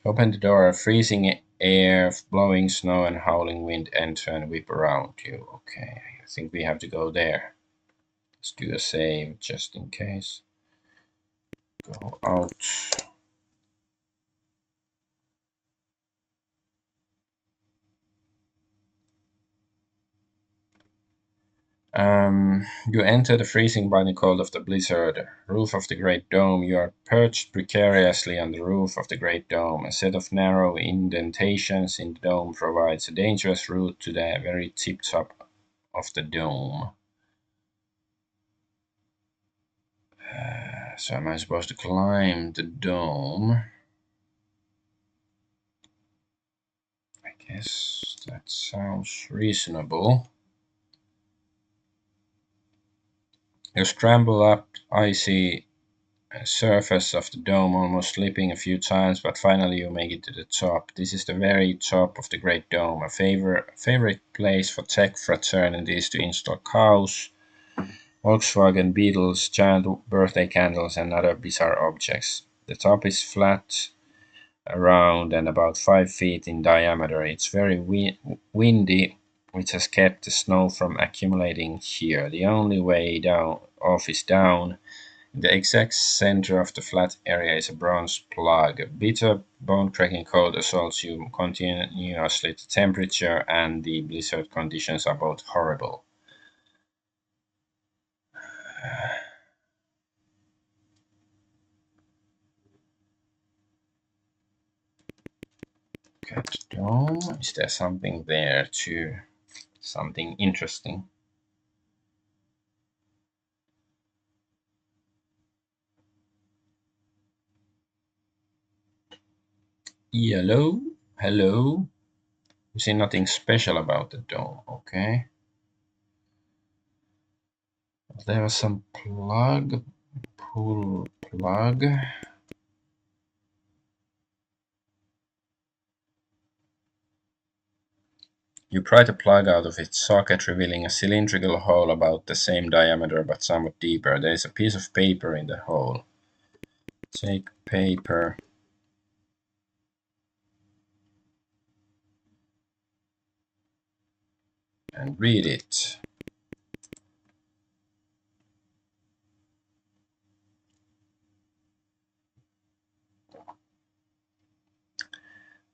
S1: Open the door. Freezing air, blowing snow, and howling wind enter and whip around you. Okay, I think we have to go there. Let's do a save just in case. Go out. You enter the freezing biting cold of the blizzard roof of the Great Dome. You are perched precariously on the roof of the Great Dome. A set of narrow indentations in the dome provides a dangerous route to the very tip top of the dome. So am I supposed to climb the dome? I guess that sounds reasonable. You scramble up icy surface of the dome, almost slipping a few times, but finally you make it to the top. This is the very top of the Great Dome, a favorite place for tech fraternities to install cows, Volkswagen Beetles, giant birthday candles, and other bizarre objects. The top is flat, around, and about 5 feet in diameter. It's very windy, which has kept the snow from accumulating here. The only way down off is down. In the exact center of the flat area is a bronze plug. A bitter, bone-cracking cold assaults you continuously. The temperature and the blizzard conditions are both horrible. Cat dome. Is there something there too? something interesting. Hello, hello. You see nothing special about the dome, okay? There was some pull plug. You pry the plug out of its socket, revealing a cylindrical hole about the same diameter but somewhat deeper. There is a piece of paper in the hole. Take paper and read it.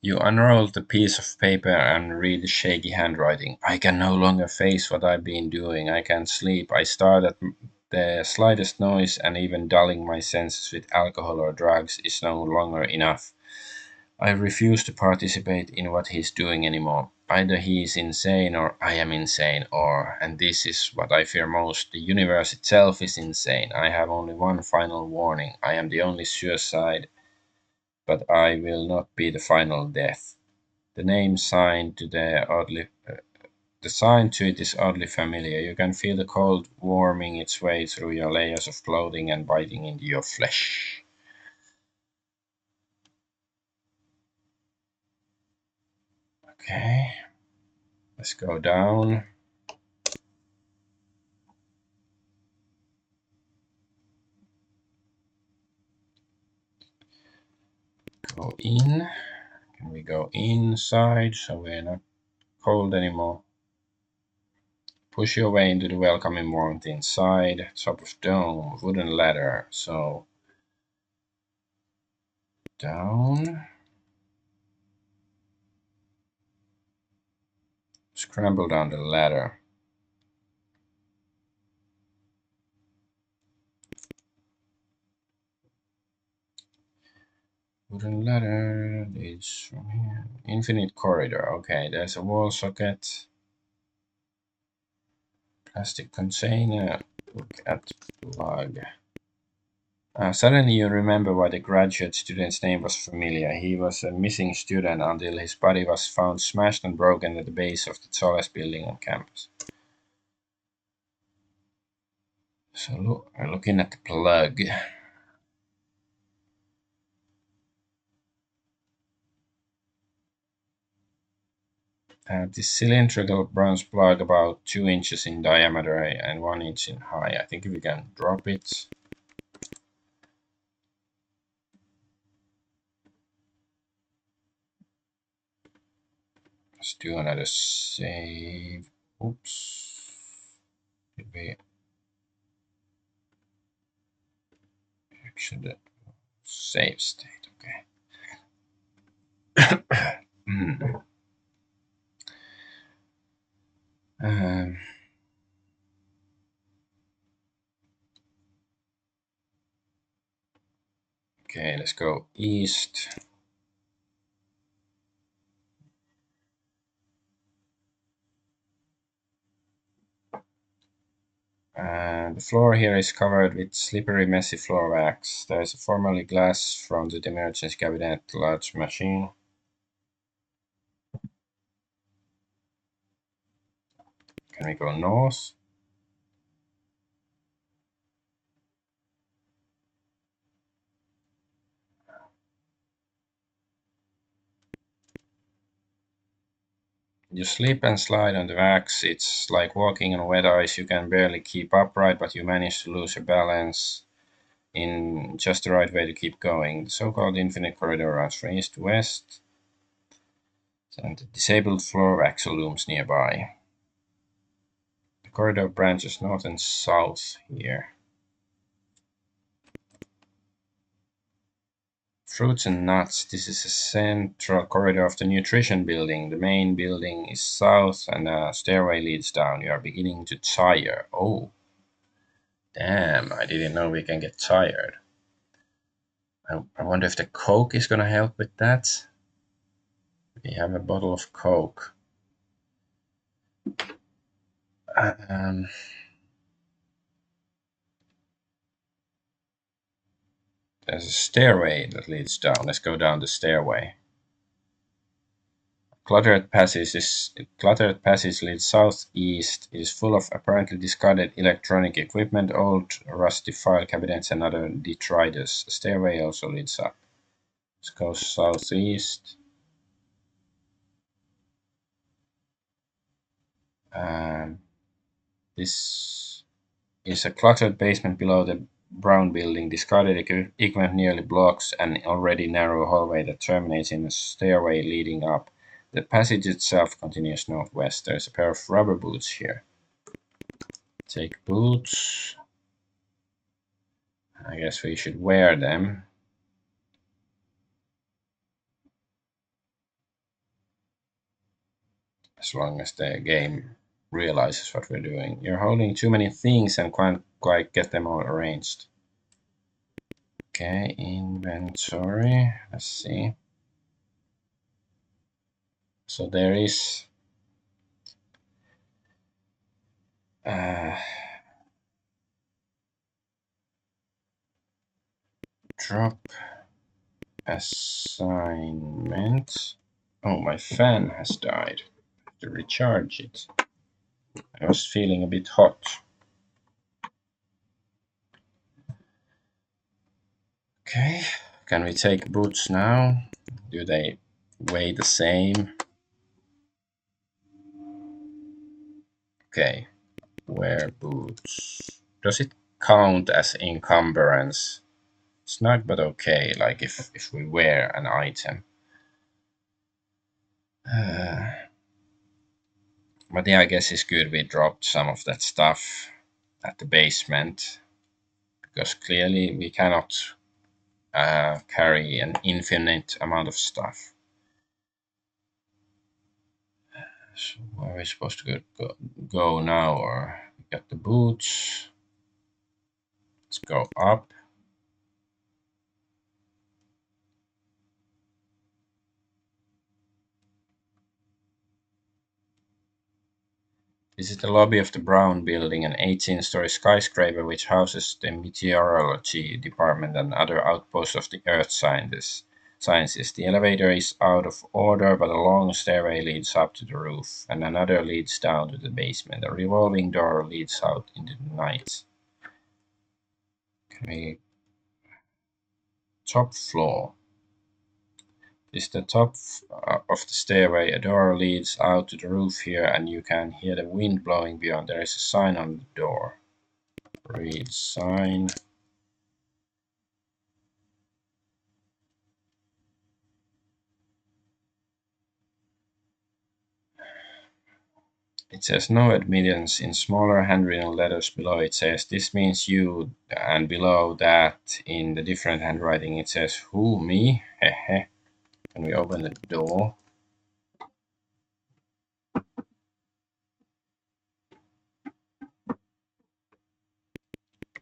S1: You unroll the piece of paper and read the shaky handwriting. I can no longer face what I've been doing. I can't sleep. I start at the slightest noise, and even dulling my senses with alcohol or drugs is no longer enough. I refuse to participate in what he's doing anymore. Either he is insane or I am insane, or, and this is what I fear most, the universe itself is insane. I have only one final warning. I am the only suicide, but I will not be the final death. The name signed to the sign to it is oddly familiar. You can feel the cold warming its way through your layers of clothing and biting into your flesh. Okay, let's go down. Go in. Can we go inside so we're not cold anymore? Push your way into the welcoming warmth inside. Top of dome, wooden ladder. So down. Scramble down the ladder. Wooden ladder leads from here. Infinite corridor. Okay, there's a wall socket. Plastic container. Look at plug. Suddenly you remember why the graduate student's name was familiar. He was a missing student until his body was found smashed and broken at the base of the tallest building on campus. So look, we're looking at the plug. This cylindrical bronze plug about 2 inches in diameter and 1 inch in height. I think if we can drop it. Let's do another save. Oops. Did we actually save state? Okay. um, okay, let's go east. The floor here is covered with slippery, messy floor wax. There is a formerly glass from the emergency cabinet, large machine. Can we go north? You slip and slide on the wax. It's like walking on wet ice. You can barely keep upright, but you manage to lose your balance in just the right way to keep going. The so-called infinite corridor runs from east to west, and the disabled floor axle looms nearby. The corridor branches north and south here. Fruits and nuts. This is a central corridor of the nutrition building. The main building is south and a stairway leads down. You are beginning to tire. Oh, damn, I didn't know we can get tired. I wonder if the Coke is gonna help with that. We have a bottle of Coke. Um, there's a stairway that leads down. Let's go down the stairway. Cluttered passage leads southeast. It is full of apparently discarded electronic equipment, old rusty file cabinets, and other detritus. A stairway also leads up. Let's go southeast. This is a cluttered basement below the brown building. Discarded equipment nearly blocks an already narrow hallway that terminates in a stairway leading up. The passage itself continues northwest. There's a pair of rubber boots here. Take boots. I guess we should wear them. As long as the game realizes what we're doing. You're holding too many things and can't quite get them all arranged. Okay, inventory. Let's see. So there is drop assignment. Oh, my fan has died. I have to recharge it. I was feeling a bit hot. Okay, can we take boots now? Do they weigh the same? Okay, wear boots. Does it count as encumbrance? Snug but okay, like if we wear an item. But yeah, I guess it's good we dropped some of that stuff at the basement, because clearly we cannot carry an infinite amount of stuff. So where are we supposed to go now? Or we got the boots. Let's go up. This is the lobby of the Brown Building, an 18-story skyscraper which houses the meteorology department and other outposts of the Earth sciences. The elevator is out of order, but a long stairway leads up to the roof, and another leads down to the basement. A revolving door leads out into the night. Can we... Top floor. This is the top of the stairway. A door leads out to the roof here, and you can hear the wind blowing beyond. There is a sign on the door. Read sign. It says no admittance in smaller handwritten letters below. It says this means you, and below that in the different handwriting it says who, me? Hehe. Can we open the door?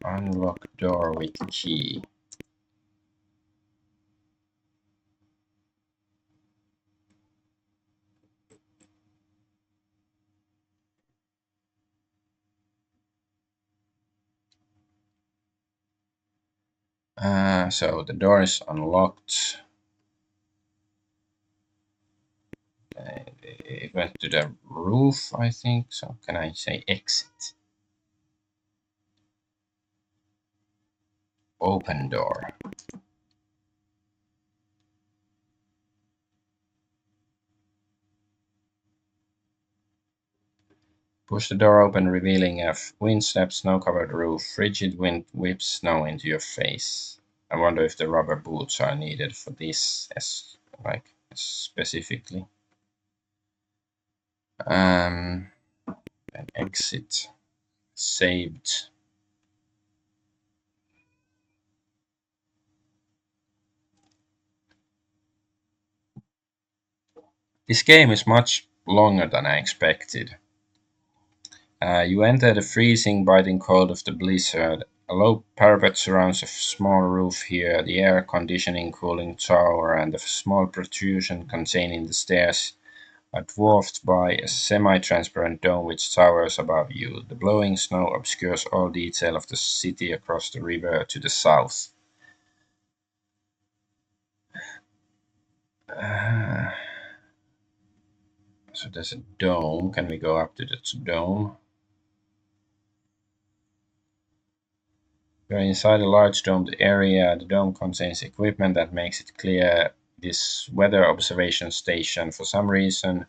S1: Unlock door with key. So the door is unlocked. It went to the roof, I think. So can I say exit? Open door. Push the door open, revealing a wind-swept, snow-covered roof. Frigid wind whips snow into your face. I wonder if the rubber boots are needed for this, specifically. And exit. Saved. This game is much longer than I expected. You enter the freezing, biting cold of the blizzard. A low parapet surrounds a small roof here, the air conditioning cooling tower, and a small protrusion containing the stairs are dwarfed by a semi-transparent dome which towers above you. The blowing snow obscures all detail of the city across the river to the south. Uh, so there's a dome. Can we go up to the dome? We're inside a large domed area. The dome contains equipment that makes it clear this weather observation station. For some reason,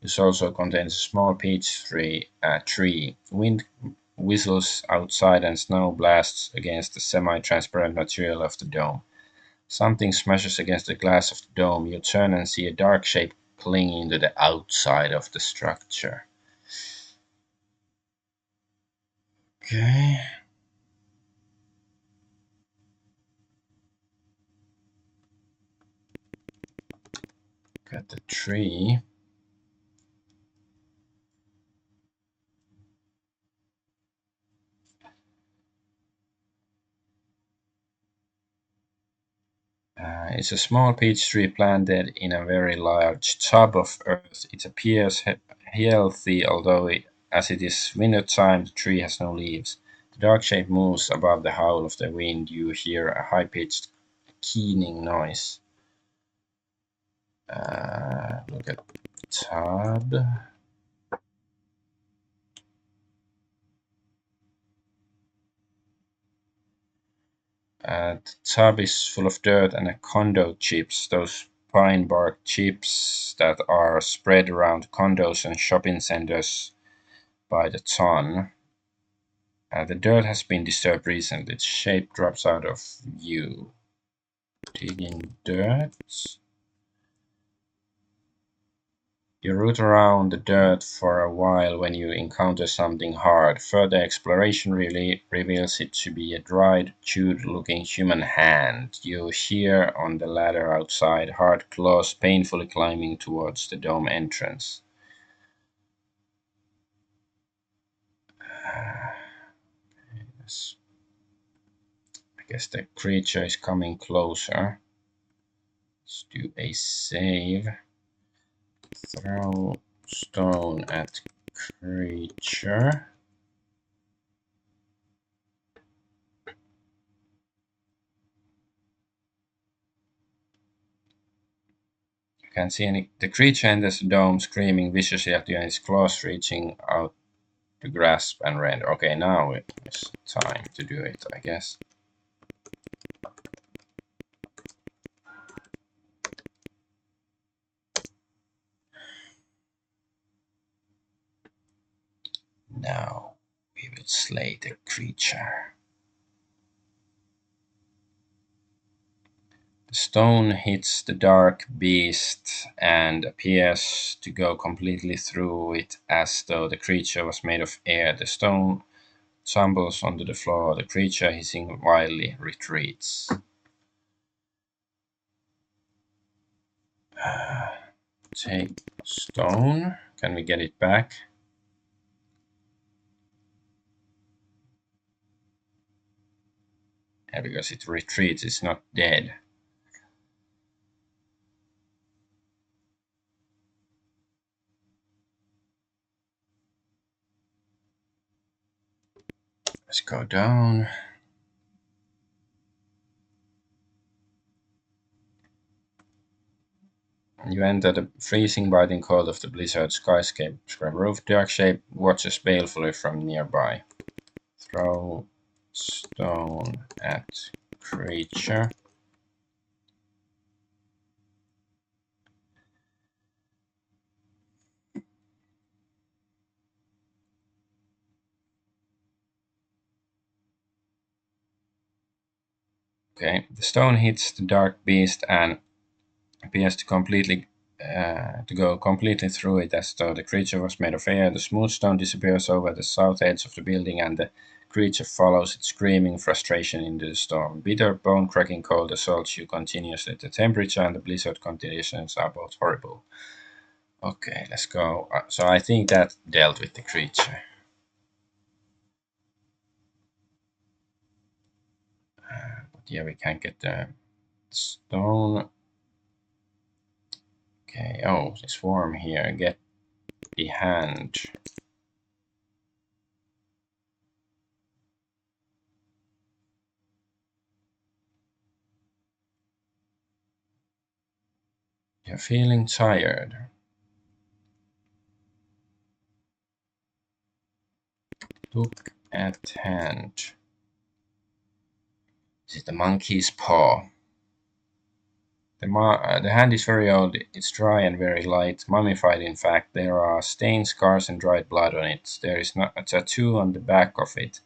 S1: this also contains a small peach tree. Wind whistles outside and snow blasts against the semi-transparent material of the dome. Something smashes against the glass of the dome. You turn and see a dark shape clinging to the outside of the structure. Okay. Got the tree. It's a small peach tree planted in a very large tub of earth. It appears healthy, although as it is winter time, the tree has no leaves. The dark shape moves above the howl of the wind. You hear a high-pitched, keening noise. Look at the tub. The tub is full of dirt and condo chips, those pine bark chips that are spread around condos and shopping centers by the ton. The dirt has been disturbed recently. Its shape drops out of view. Digging dirt. You root around the dirt for a while when you encounter something hard. Further exploration really reveals it to be a dried, chewed-looking human hand. You hear on the ladder outside hard claws painfully climbing towards the dome entrance. Yes. I guess the creature is coming closer. Let's do a save. Throw stone at creature. You can see the creature enters the dome, screaming viciously at you, and its claws reaching out to grasp and rend. Okay, now it's time to do it, I guess. Now we will slay the creature. The stone hits the dark beast and appears to go completely through it as though the creature was made of air. The stone tumbles onto the floor. The creature, hissing wildly, retreats. Take stone. Can we get it back? Yeah, because it retreats, it's not dead. Let's go down. You enter the freezing, biting cold of the blizzard skyscraper roof. Dark shape watches balefully from nearby. Throw stone at creature. Okay, the stone hits the dark beast and appears to go completely through it as though the creature was made of air. The smooth stone disappears over the south edge of the building and the creature follows it, screaming frustration into the storm. Bitter, bone-cracking cold assaults you continuously. The temperature and the blizzard conditions are both horrible. Okay, let's go. So I think that dealt with the creature. But yeah, we can't get the stone. Okay, oh, it's warm here. Get the hand. You're feeling tired. Look at hand. Is it the monkey's paw? The hand is very old, it's dry and very light, mummified in fact. There are stains, scars, and dried blood on it. There is not a tattoo on the back of it.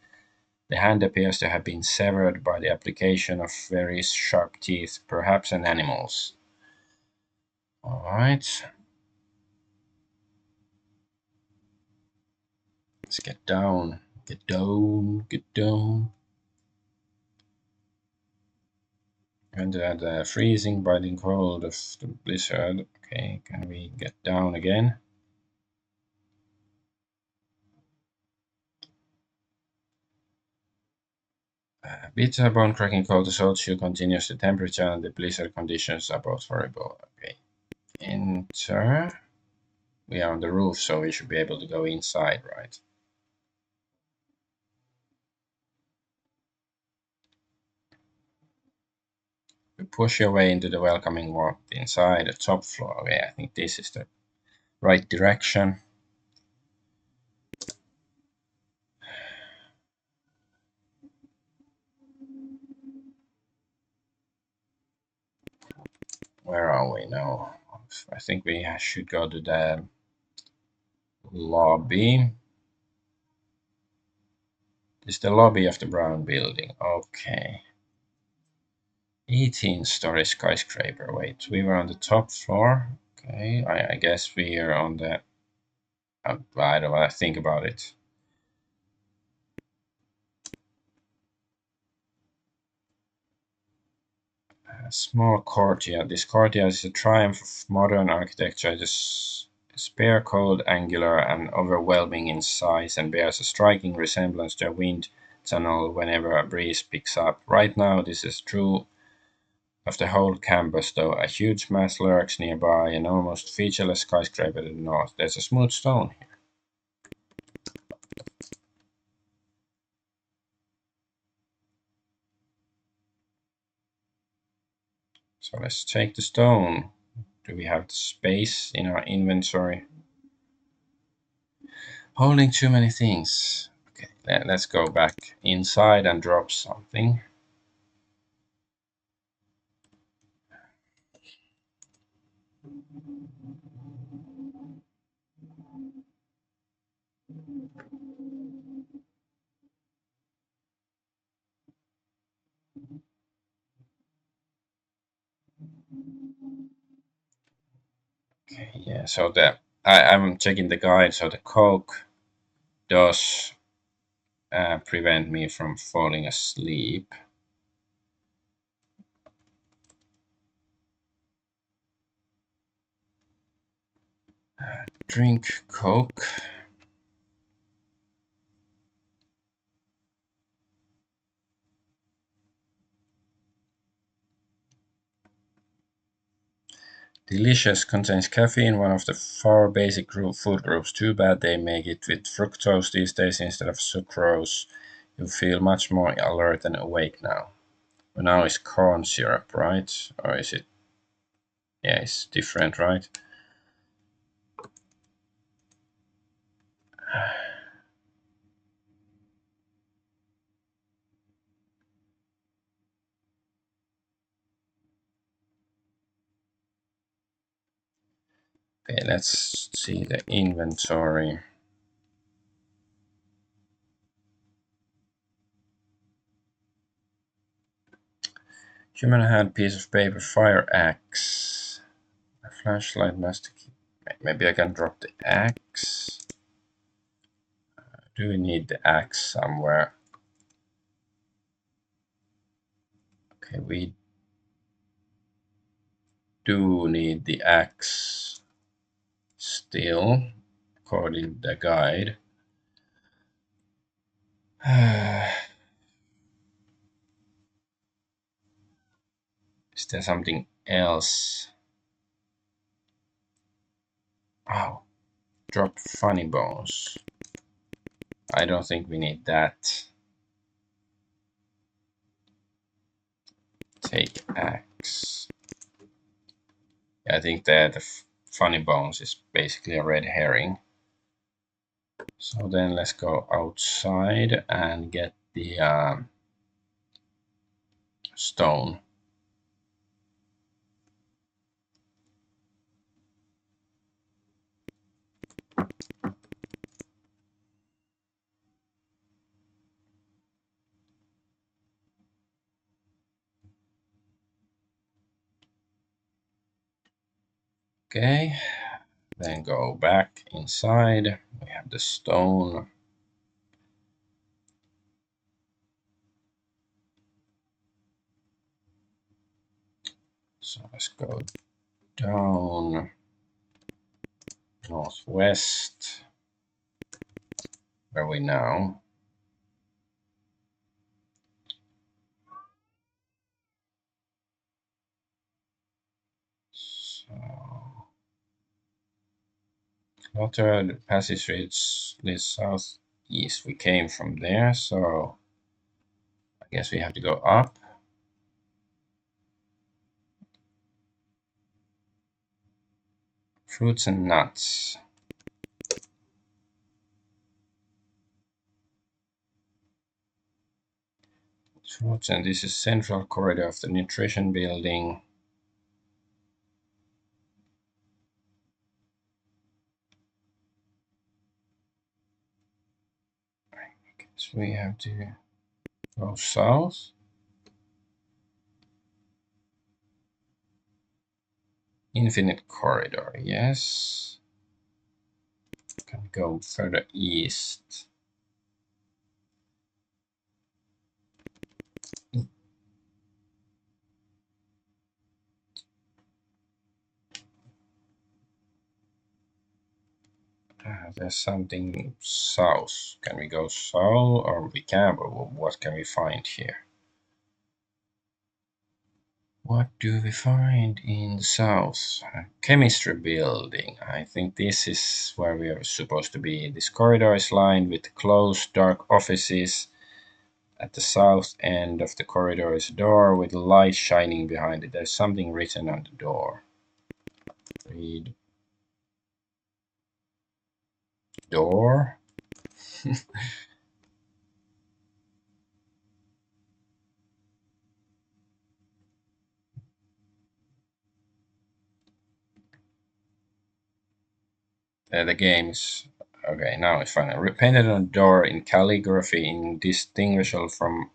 S1: The hand appears to have been severed by the application of very sharp teeth, perhaps an animal's. Alright, let's get down. Get down, get down. And the freezing, biting cold of the blizzard. Okay, can we get down again? Bitter bone cracking cold assaults you continues. The temperature and the blizzard conditions are both horrible. Okay. Enter. We are on the roof, so we should be able to go inside, right? You push your way into the welcoming warmth inside the top floor. Okay, I think this is the right direction. Where are we now? I think we should go to the lobby. This is the lobby of the brown building. Okay. 18-story skyscraper. Wait, we were on the top floor. Okay, I guess we are on the. I don't want to think about it. A small courtyard. This courtyard is a triumph of modern architecture. It is spare, cold, angular, and overwhelming in size, and bears a striking resemblance to a wind tunnel whenever a breeze picks up. Right now, this is true of the whole campus, though. A huge mass lurks nearby, an almost featureless skyscraper to the north. There's a smooth stone here. So let's take the stone. Do we have the space in our inventory? Holding too many things. Okay, let's go back inside and drop something. Okay, yeah, so I'm checking the guide, so the Coke does prevent me from falling asleep. Drink Coke. Delicious contains caffeine, one of the four basic food groups. Too bad they make it with fructose these days instead of sucrose. You feel much more alert and awake now. Well, now it's corn syrup, right? Or is it? Yeah, it's different, right? Okay, let's see the inventory. Human hand, piece of paper, fire axe. A flashlight must keep. Maybe I can drop the axe. Do we need the axe somewhere? Okay, we do need the axe still, according to the guide. Is there something else? Oh, drop funny bones. I don't think we need that. Take axe. I think that the funny bones is basically a red herring. So then let's go outside and get the stone. Okay, then go back inside. We have the stone. So let's go down northwest. Where are we now? So Commodore passage leads southeast. We came from there, so I guess we have to go up. Fruits and nuts. Fruits, and this is central corridor of the nutrition building. So we have to go south. Infinite corridor, yes. Can go further east. There's something south. Can we go south, or we can, but what can we find here? What do we find in the south? A chemistry building. I think this is where we are supposed to be. This corridor is lined with closed, dark offices. At the south end of the corridor is a door with light shining behind it. There's something written on the door. Read. Door. The game is okay. Now it's finally painted on the door in calligraphy, indistinguishable from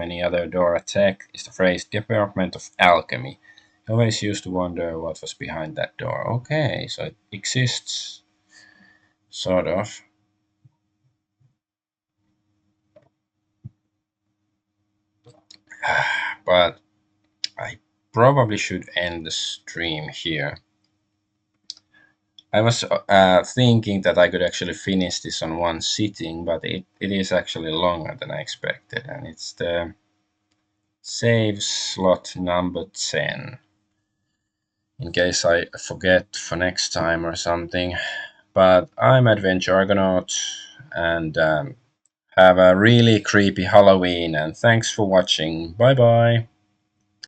S1: any other door attack, is the phrase "Department of Alchemy." I always used to wonder what was behind that door. Okay, so it exists, sort of. But I probably should end the stream here. I was thinking that I could actually finish this on one sitting, but it is actually longer than I expected, and it's the save slot number 10. In case I forget for next time or something. But I'm Adventure Argonaut, and have a really creepy Halloween, and thanks for watching. Bye bye.